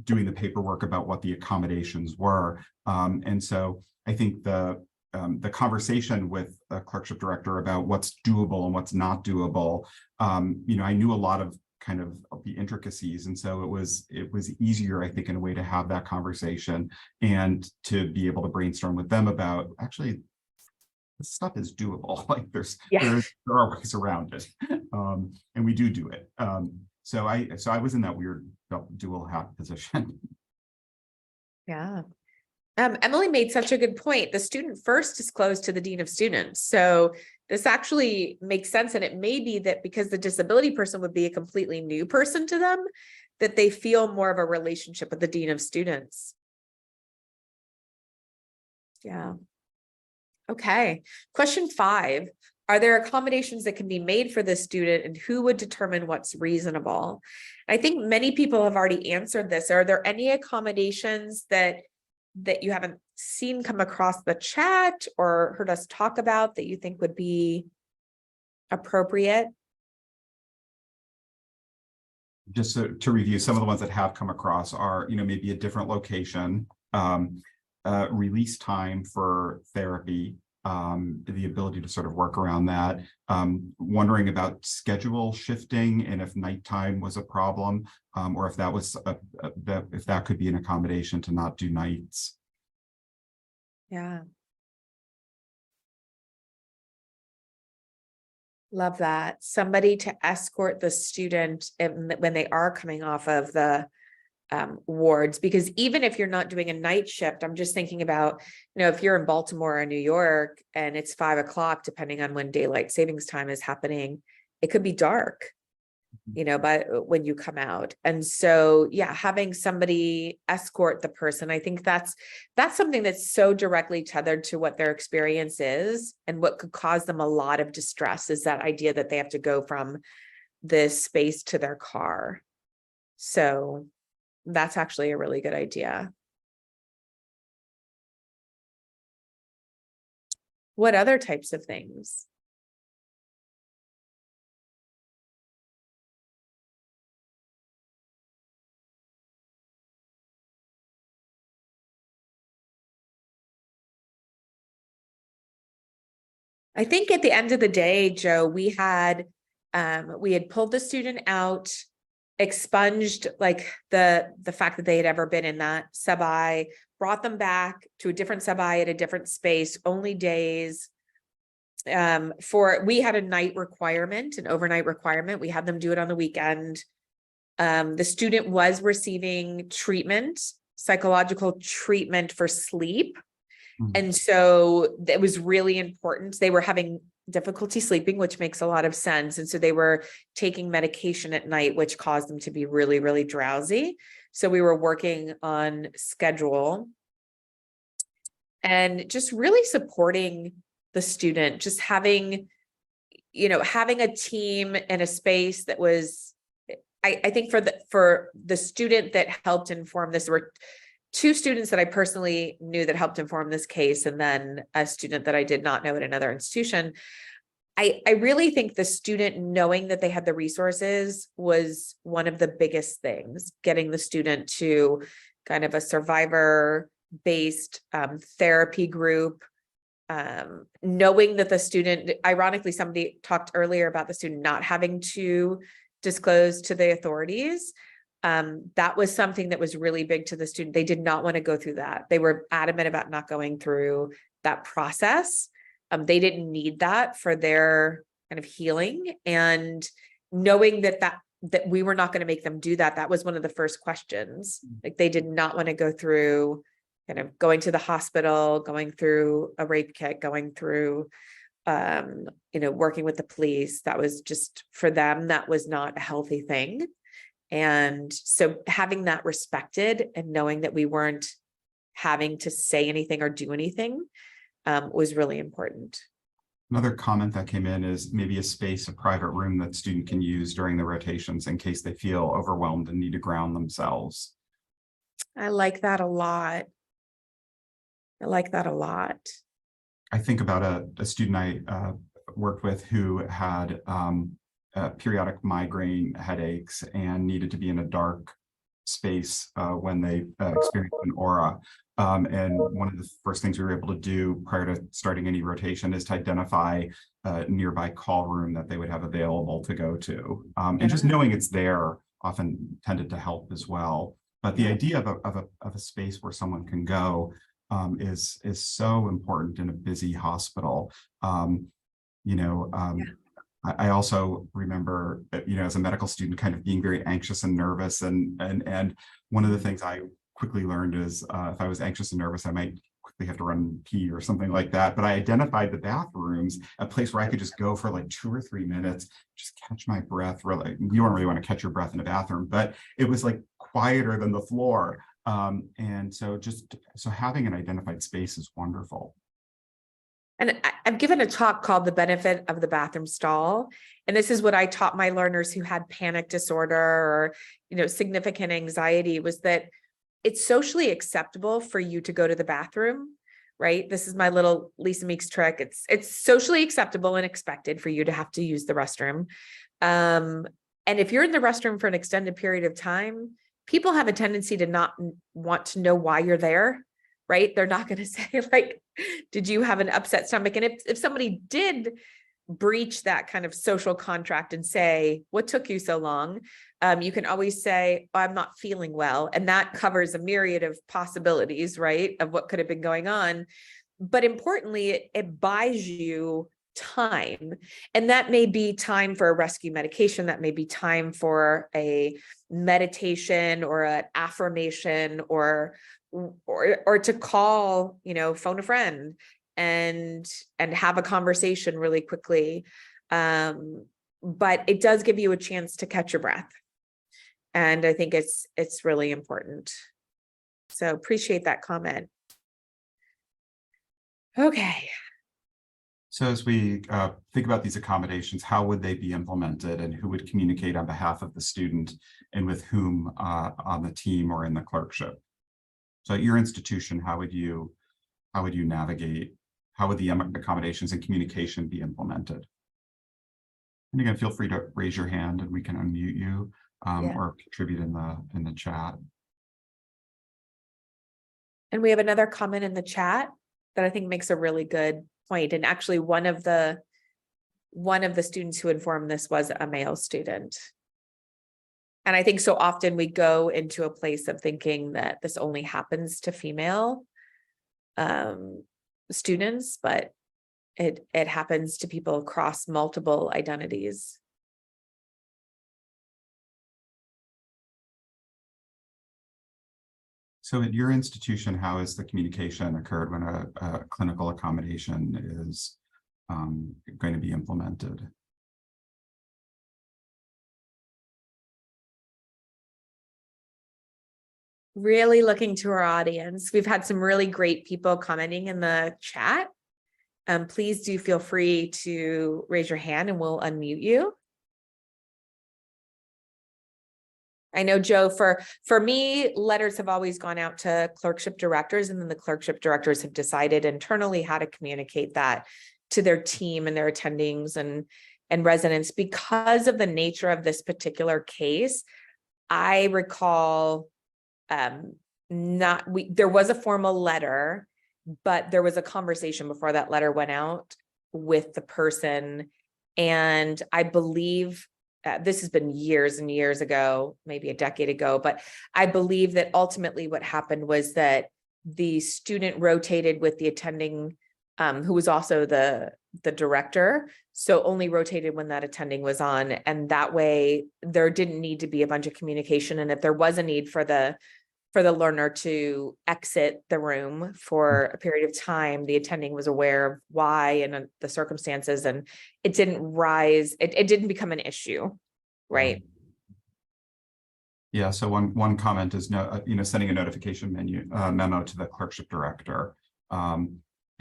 doing the paperwork about what the accommodations were, and so I think the conversation with a clerkship director about what's doable and what's not doable, I knew a lot of kind of the intricacies, and so it was easier, I think, in a way to have that conversation and to be able to brainstorm with them about actually this stuff is doable. Like there are ways around it, and we do it. So I was in that weird dual hat position. Yeah. Emily made such a good point. The student first disclosed to the dean of students. So this actually makes sense. And it may be that because the disability person would be a completely new person to them, that they feel more of a relationship with the dean of students. Yeah. Okay. Question 5. Are there accommodations that can be made for this student, and who would determine what's reasonable? I think many people have already answered this. Are there any accommodations that you haven't seen come across the chat or heard us talk about that you think would be appropriate? Just to review, some of the ones that have come across are, maybe a different location, release time for therapy, the ability to sort of work around that, wondering about schedule shifting and if nighttime was a problem, or if that was if that could be an accommodation to not do nights. Yeah. Love that. Somebody to escort the student when they are coming off of the wards, because even if you're not doing a night shift, I'm just thinking about, if you're in Baltimore or New York and it's 5 o'clock, depending on when daylight savings time is happening, it could be dark, but when you come out. And so, yeah, having somebody escort the person, I think that's something that's so directly tethered to what their experience is, and what could cause them a lot of distress is that idea that they have to go from this space to their car. So that's actually a really good idea. What other types of things? I think at the end of the day, Joe, we had pulled the student out, expunged like the fact that they had ever been in that sub-I, brought them back to a different sub-I at a different space, only days. We had a night requirement, an overnight requirement. We had them do it on the weekend. The student was receiving treatment, psychological treatment for sleep. And so it was really important. They were having difficulty sleeping, which makes a lot of sense. And so they were taking medication at night, which caused them to be really, really drowsy. So we were working on schedule and just really supporting the student, just having a team and a space that was, I think for the student that helped inform this, there were 2 students that I personally knew that helped inform this case, and then a student that I did not know at another institution. I really think the student knowing that they had the resources was one of the biggest things, getting the student to kind of a survivor-based therapy group, knowing that the student, ironically, somebody talked earlier about the student not having to disclose to the authorities. That was something that was really big to the student. They did not want to go through that. They were adamant about not going through that process. They didn't need that for their kind of healing, and knowing that we were not going to make them do that. That was one of the first questions. Like, they did not want to go through kind of going to the hospital, going through a rape kit, going through, working with the police. That was just, for them, that was not a healthy thing. And so having that respected and knowing that we weren't having to say anything or do anything was really important. Another comment that came in is maybe a space, a private room that student can use during the rotations in case they feel overwhelmed and need to ground themselves. I like that a lot. I like that a lot. I think about a student I worked with who had periodic migraine headaches and needed to be in a dark space when they experienced an aura. And one of the first things we were able to do prior to starting any rotation is to identify a nearby call room that they would have available to go to. And just knowing it's there often tended to help as well. But the idea of a space where someone can go is so important in a busy hospital. I also remember, as a medical student, kind of being very anxious and nervous. And one of the things I quickly learned is if I was anxious and nervous, I might quickly have to run pee or something like that. But I identified the bathrooms, a place where I could just go for like 2 or 3 minutes, just catch my breath. Really, you don't really want to catch your breath in a bathroom, but it was like quieter than the floor. And so having an identified space is wonderful. And I've given a talk called The Benefit of the Bathroom Stall. And this is what I taught my learners who had panic disorder or, significant anxiety, was that it's socially acceptable for you to go to the bathroom, right? This is my little Lisa Meeks trick. It's socially acceptable and expected for you to have to use the restroom. And if you're in the restroom for an extended period of time, people have a tendency to not want to know why you're there, right? They're not going to say, like, did you have an upset stomach? And if somebody did breach that kind of social contract and say, what took you so long? You can always say, I'm not feeling well. And that covers a myriad of possibilities, right, of what could have been going on. But importantly, it buys you time. And that may be time for a rescue medication. That may be time for a meditation or an affirmation or to call, phone a friend and have a conversation really quickly. But it does give you a chance to catch your breath. And I think it's really important. So appreciate that comment. Okay. So as we think about these accommodations, how would they be implemented, and who would communicate on behalf of the student, and with whom on the team or in the clerkship? So at your institution, how would you navigate? How would the accommodations and communication be implemented? And again, feel free to raise your hand and we can unmute you or contribute in the chat. And we have another comment in the chat that I think makes a really good point. And actually one of the students who informed this was a male student. And I think so often we go into a place of thinking that this only happens to female students, but it happens to people across multiple identities. So at your institution, how has the communication occurred when a clinical accommodation is going to be implemented? Really looking to our audience. We've had some really great people commenting in the chat. Please do feel free to raise your hand and we'll unmute you. I know, Joe, for me, letters have always gone out to clerkship directors, and then the clerkship directors have decided internally how to communicate that to their team and their attendings and residents. Because of the nature of this particular case, I recall there was a formal letter, but there was a conversation before that letter went out with the person. And I believe this has been years and years ago, maybe a decade ago, but I believe that ultimately what happened was that the student rotated with the attending who was also the director. So only rotated when that attending was on. And that way there didn't need to be a bunch of communication. And if there was a need for the learner to exit the room for a period of time, the attending was aware of why and the circumstances, and it didn't rise, it didn't become an issue, right? Yeah, so one comment is sending a notification memo to the clerkship director.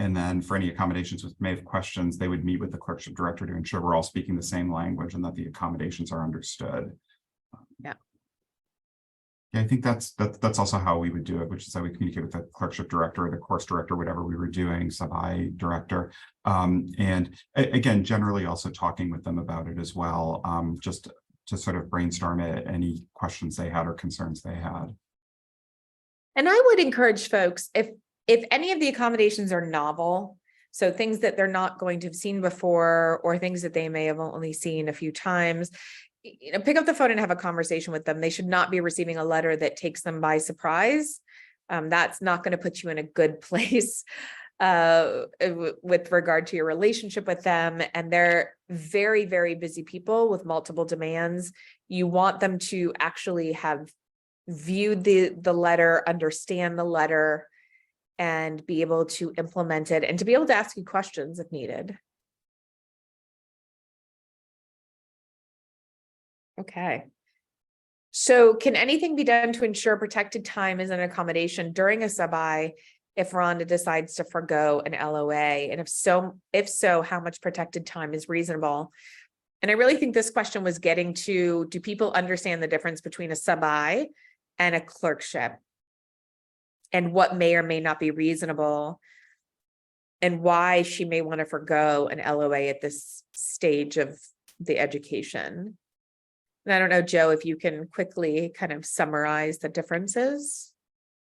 And then for any accommodations which may have questions, they would meet with the clerkship director to ensure we're all speaking the same language and that the accommodations are understood. Yeah. Yeah, I think that's also how we would do it, which is how we communicate with the clerkship director or the course director, whatever we were doing, sub-I director. And again, generally also talking with them about it as well, just to sort of brainstorm any questions they had or concerns they had. And I would encourage folks, if any of the accommodations are novel, so things that they're not going to have seen before, or things that they may have only seen a few times, pick up the phone and have a conversation with them. They should not be receiving a letter that takes them by surprise. That's not going to put you in a good place with regard to your relationship with them. And they're very, very busy people with multiple demands. You want them to actually have viewed the letter, understand the letter, and be able to implement it and to be able to ask you questions if needed. Okay. So can anything be done to ensure protected time is an accommodation during a sub-I if Rhonda decides to forgo an LOA? And if so, how much protected time is reasonable? And I really think this question was getting to, do people understand the difference between a sub-I and a clerkship? And what may or may not be reasonable, and why she may want to forgo an LOA at this stage of the education. And I don't know, Joe, if you can quickly kind of summarize the differences.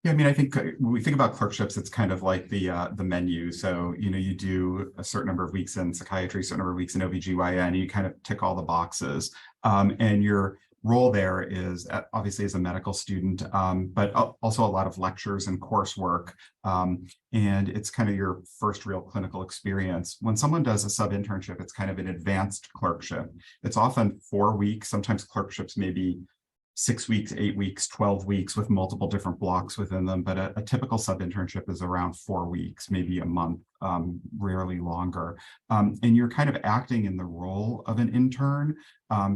Yeah, I mean, I think when we think about clerkships, it's kind of like the menu. So, you do a certain number of weeks in psychiatry, a certain number of weeks in OBGYN, you kind of tick all the boxes. And your role there is obviously as a medical student, but also a lot of lectures and coursework. And it's kind of your first real clinical experience. When someone does a sub-internship, it's kind of an advanced clerkship. It's often 4 weeks. Sometimes clerkships may be 6 weeks, 8 weeks, 12 weeks with multiple different blocks within them. But a typical sub-internship is around 4 weeks, maybe a month, rarely longer. And you're kind of acting in the role of an intern.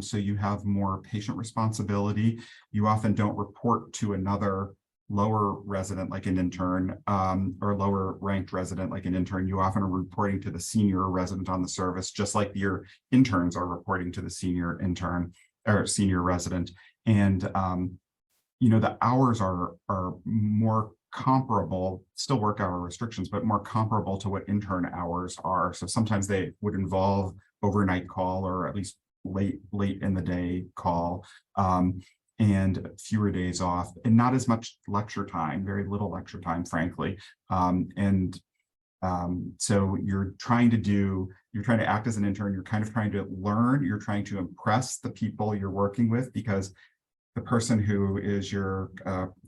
So you have more patient responsibility. You often don't report to another lower resident like an intern, or lower ranked resident like an intern. You often are reporting to the senior resident on the service, just like your interns are reporting to the senior intern or senior resident. And the hours are more comparable, still work hour restrictions, but more comparable to what intern hours are. So sometimes they would involve overnight call, or at least late in the day call, and fewer days off, and not as much lecture time, very little lecture time, frankly. So you're trying to act as an intern, you're kind of trying to learn, you're trying to impress the people you're working with, because the person who is your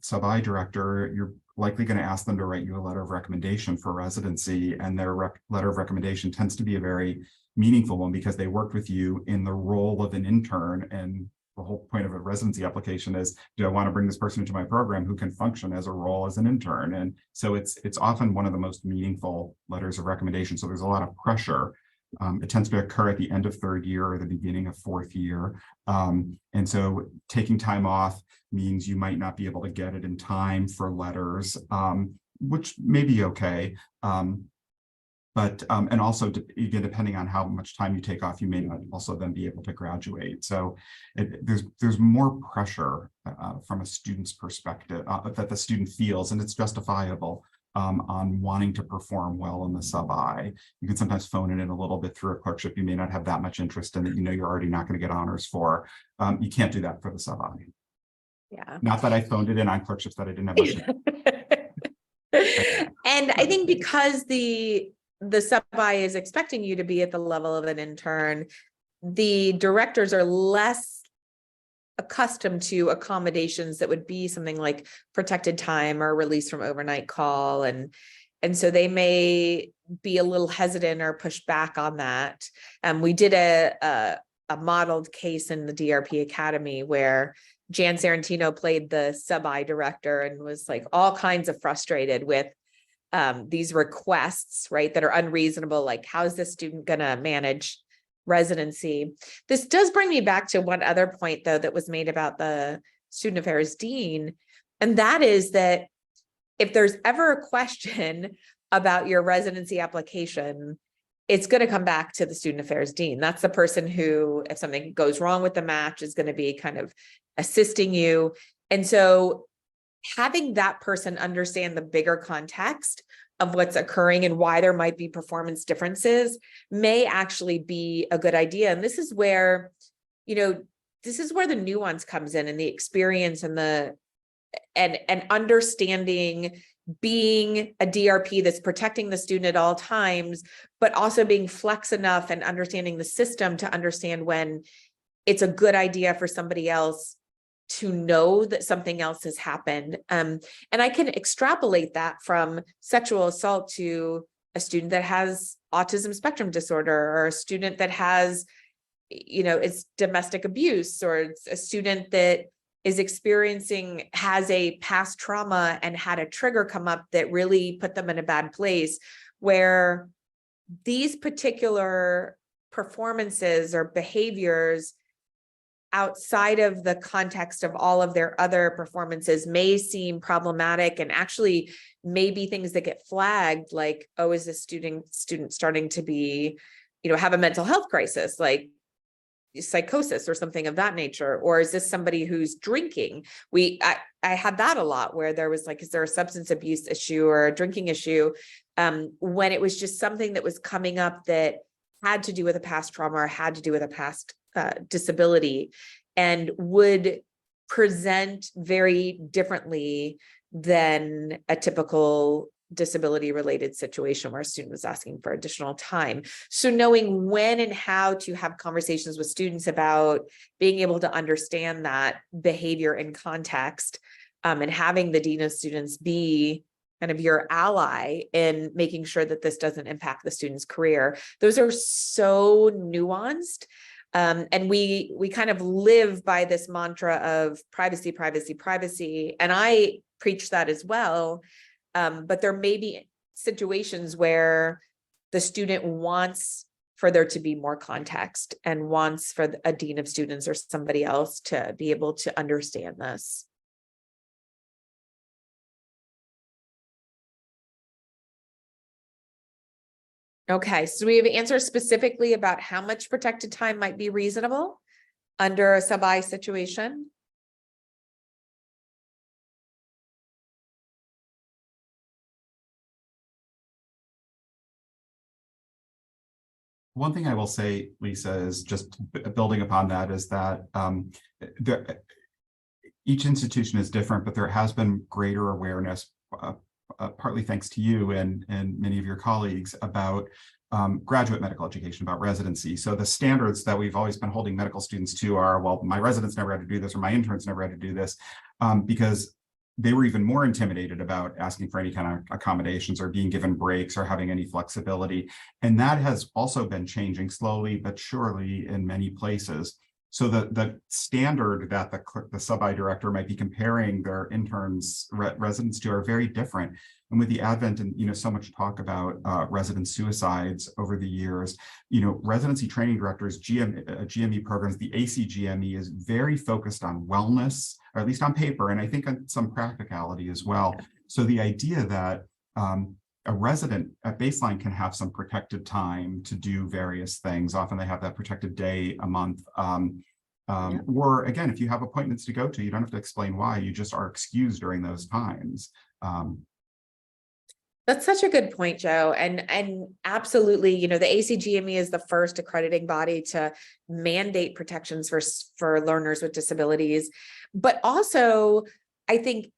sub-I director, you're likely going to ask them to write you a letter of recommendation for residency, and their letter of recommendation tends to be a very meaningful one because they worked with you in the role of an intern. And the whole point of a residency application is, do I want to bring this person into my program who can function as a role as an intern? And so it's often one of the most meaningful letters of recommendation. So there's a lot of pressure. It tends to occur at the end of third year or the beginning of fourth year. And so taking time off means you might not be able to get it in time for letters, which may be okay. But and also, again, depending on how much time you take off, you may not also then be able to graduate. So there's more pressure from a student's perspective that the student feels, and it's justifiable, on wanting to perform well in the sub-I. You can sometimes phone it in a little bit through a clerkship you may not have that much interest in, that you're already not going to get honors for. You can't do that for the sub-I. Yeah. Not that I phoned it in on clerkships that I didn't have much. And I think because the sub-I is expecting you to be at the level of an intern, the directors are less accustomed to accommodations that would be something like protected time or release from overnight call. And And so they may be a little hesitant or push back on that. We did a modeled case in the DRP Academy where Jan Sarantino played the sub-I director and was like all kinds of frustrated with these requests, right, that are unreasonable. Like, how is this student going to manage residency? This does bring me back to one other point, though, that was made about the student affairs dean. And that is that if there's ever a question about your residency application, it's going to come back to the student affairs dean. That's the person who, if something goes wrong with the match, is going to be kind of assisting you. And so having that person understand the bigger context of what's occurring and why there might be performance differences may actually be a good idea. And this is where, this is where the nuance comes in, and the experience and and understanding being a DRP that's protecting the student at all times, but also being flex enough and understanding the system to understand when it's a good idea for somebody else to know that something else has happened. And I can extrapolate that from sexual assault to a student that has autism spectrum disorder, or a student that has, it's domestic abuse, or it's a student that is has a past trauma and had a trigger come up that really put them in a bad place, where these particular performances or behaviors outside of the context of all of their other performances may seem problematic, and actually maybe things that get flagged, like, oh, is this student starting to be, have a mental health crisis, like psychosis or something of that nature, or is this somebody who's drinking? I had that a lot, where there was like, is there a substance abuse issue or a drinking issue, when it was just something that was coming up that had to do with a past trauma or had to do with a past disability, and would present very differently than a typical disability related situation where a student was asking for additional time. So knowing when and how to have conversations with students about being able to understand that behavior in context, and having the dean of students be kind of your ally in making sure that this doesn't impact the student's career. Those are so nuanced. And we kind of live by this mantra of privacy, privacy, privacy. And I preach that as well. But there may be situations where the student wants for there to be more context and wants for a dean of students or somebody else to be able to understand this. Okay, so we have answers specifically about how much protected time might be reasonable under a sub-I situation. One thing I will say, Lisa, is just building upon that, is that each institution is different, but there has been greater awareness, partly thanks to you and many of your colleagues, about graduate medical education, about residency. So the standards that we've always been holding medical students to are, well, my residents never had to do this, or my interns never had to do this, because they were even more intimidated about asking for any kind of accommodations or being given breaks or having any flexibility. And that has also been changing slowly but surely in many places. So the standard that the sub-I director might be comparing their interns residents to are very different. And with the advent and so much talk about resident suicides over the years, residency training directors, GME programs, the ACGME is very focused on wellness, or at least on paper, and I think on some practicality as well. So the idea that a resident at baseline can have some protected time to do various things. Often they have that protected day a month. Or again, if you have appointments to go to, you don't have to explain why, you just are excused during those times. That's such a good point, Joe. And absolutely, the ACGME is the first accrediting body to mandate protections for learners with disabilities. But also, I think,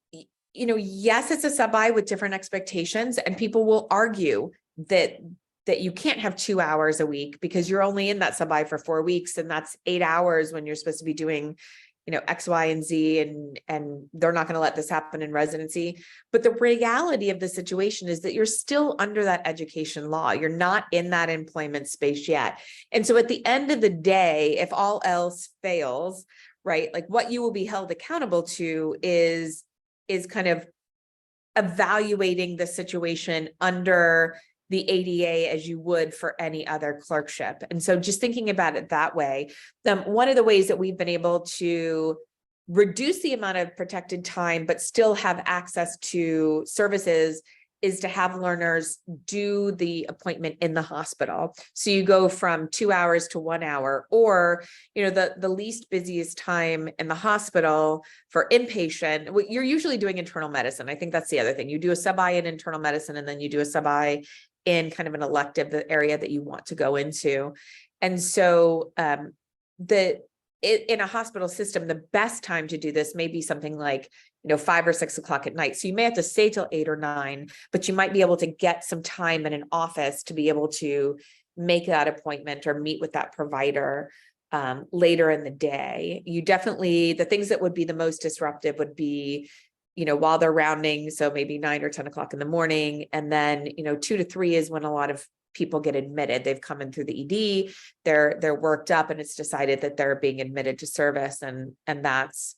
yes, it's a sub-I with different expectations, and people will argue that you can't have 2 hours a week because you're only in that sub-I for 4 weeks, and that's 8 hours when you're supposed to be doing, X, Y, and Z, and they're not going to let this happen in residency. But the reality of the situation is that you're still under that education law. You're not in that employment space yet. And so at the end of the day, if all else fails, right, like what you will be held accountable to is kind of evaluating the situation under the ADA as you would for any other clerkship. And so just thinking about it that way, one of the ways that we've been able to reduce the amount of protected time, but still have access to services is to have learners do the appointment in the hospital. So you go from 2 hours to 1 hour, or, the least busiest time in the hospital for inpatient, you're usually doing internal medicine. I think that's the other thing. You do a sub-I in internal medicine, and then you do a sub-I in kind of an elective, the area that you want to go into. And so in a hospital system, the best time to do this may be something like, 5 or 6 o'clock at night. So you may have to stay till 8 or 9, but you might be able to get some time in an office to be able to make that appointment or meet with that provider later in the day. The things that would be the most disruptive would be, while they're rounding, so maybe 9 or 10 o'clock in the morning. And then, 2 to 3 is when a lot of people get admitted. They've come in through the ED, they're worked up, and it's decided that they're being admitted to service. And that's,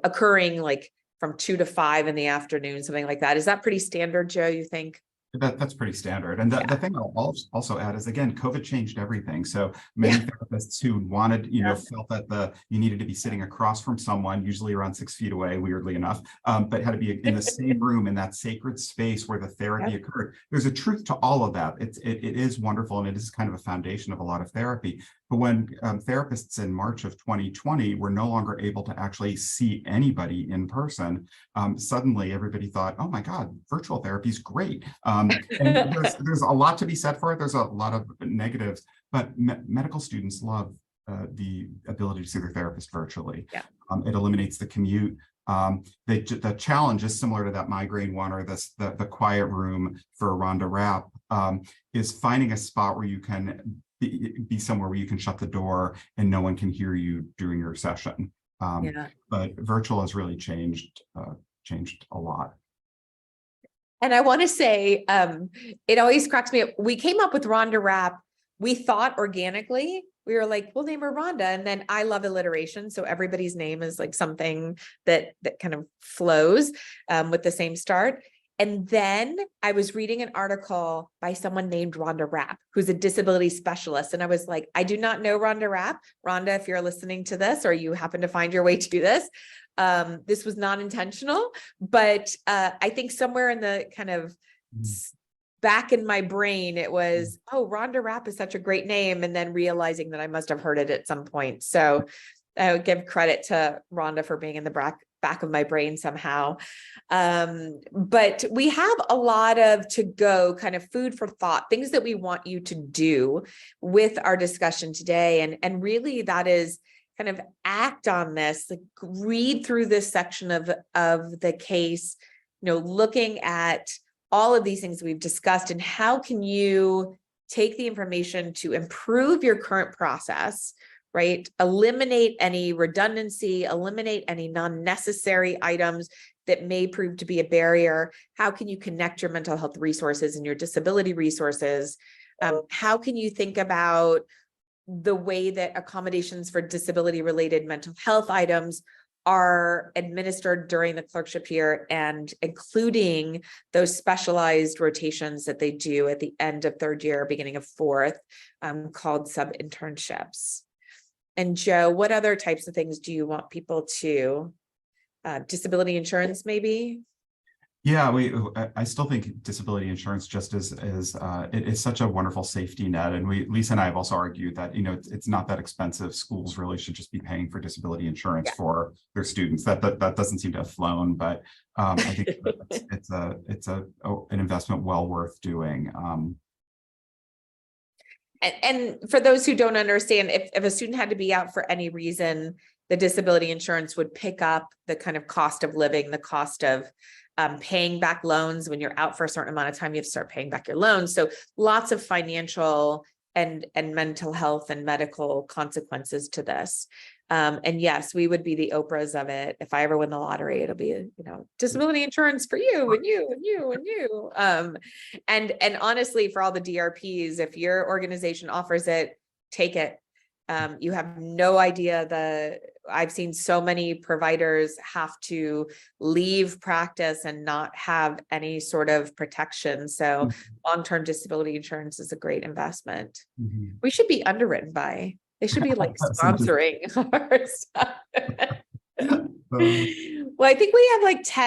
occurring like from 2 to 5 in the afternoon, something like that. Is that pretty standard, Joe, you think? That's pretty standard. And the thing I'll also add is, again, COVID changed everything. So many therapists who wanted, felt that you needed to be sitting across from someone, usually around 6 feet away, weirdly enough, but had to be in the same room, in that sacred space where the therapy occurred. There's a truth to all of that. It is wonderful, and it is kind of a foundation of a lot of therapy. But when therapists in March of 2020 were no longer able to actually see anybody in person, suddenly everybody thought, oh my God, virtual therapy is great. And there's a lot to be said for it. There's a lot of negatives, but medical students love the ability to see their therapist virtually. It eliminates the commute. The challenge is similar to that migraine one, or the quiet room for Rhonda Rapp, is finding a spot where you can be somewhere where you can shut the door and no one can hear you during your session. But virtual has really changed a lot. And I want to say, it always cracks me up. We came up with Rhonda Rapp. We thought organically, we were like, we'll name her Rhonda. And then I love alliteration. So everybody's name is like something that kind of flows with the same start. And then I was reading an article by someone named Rhonda Rapp, who's a disability specialist. And I was like, I do not know Rhonda Rapp. Rhonda, if you're listening to this, or you happen to find your way to this, this was not intentional, but I think somewhere in the kind of back in my brain, it was, oh, Rhonda Rapp is such a great name. And then realizing that I must have heard it at some point. So I would give credit to Rhonda for being in the back of my brain somehow. But we have a lot of to-go kind of food for thought, things that we want you to do with our discussion today. And really that is kind of act on this, like read through this section of the case, looking at all of these things we've discussed, and how can you take the information to improve your current process, right? Eliminate any redundancy, eliminate any non-necessary items that may prove to be a barrier. How can you connect your mental health resources and your disability resources? How can you think about the way that accommodations for disability-related mental health items are administered during the clerkship year, and including those specialized rotations that they do at the end of 3rd year, beginning of 4th, called sub-internships. And Joe, what other types of things do you want people to, disability insurance maybe? Yeah, I still think disability insurance just is it is such a wonderful safety net, and Lisa and I have also argued that it's not that expensive. Schools really should just be paying for disability insurance for their students. That doesn't seem to have flown, but I think it's an investment well worth doing. And for those who don't understand, if a student had to be out for any reason, the disability insurance would pick up the kind of cost of living, the cost of paying back loans. When you're out for a certain amount of time, you have to start paying back your loans. So lots of financial and mental health and medical consequences to this. And yes, we would be the Oprahs of it. If I ever win the lottery, it'll be, disability insurance for you and you and you and you. And honestly, for all the DRPs, if your organization offers it, take it. You have no idea I've seen so many providers have to leave practice and not have any sort of protection. So long-term disability insurance is a great investment. Mhm. We should be underwritten by, they should be like sponsoring our stuff. Well, I think we have like 10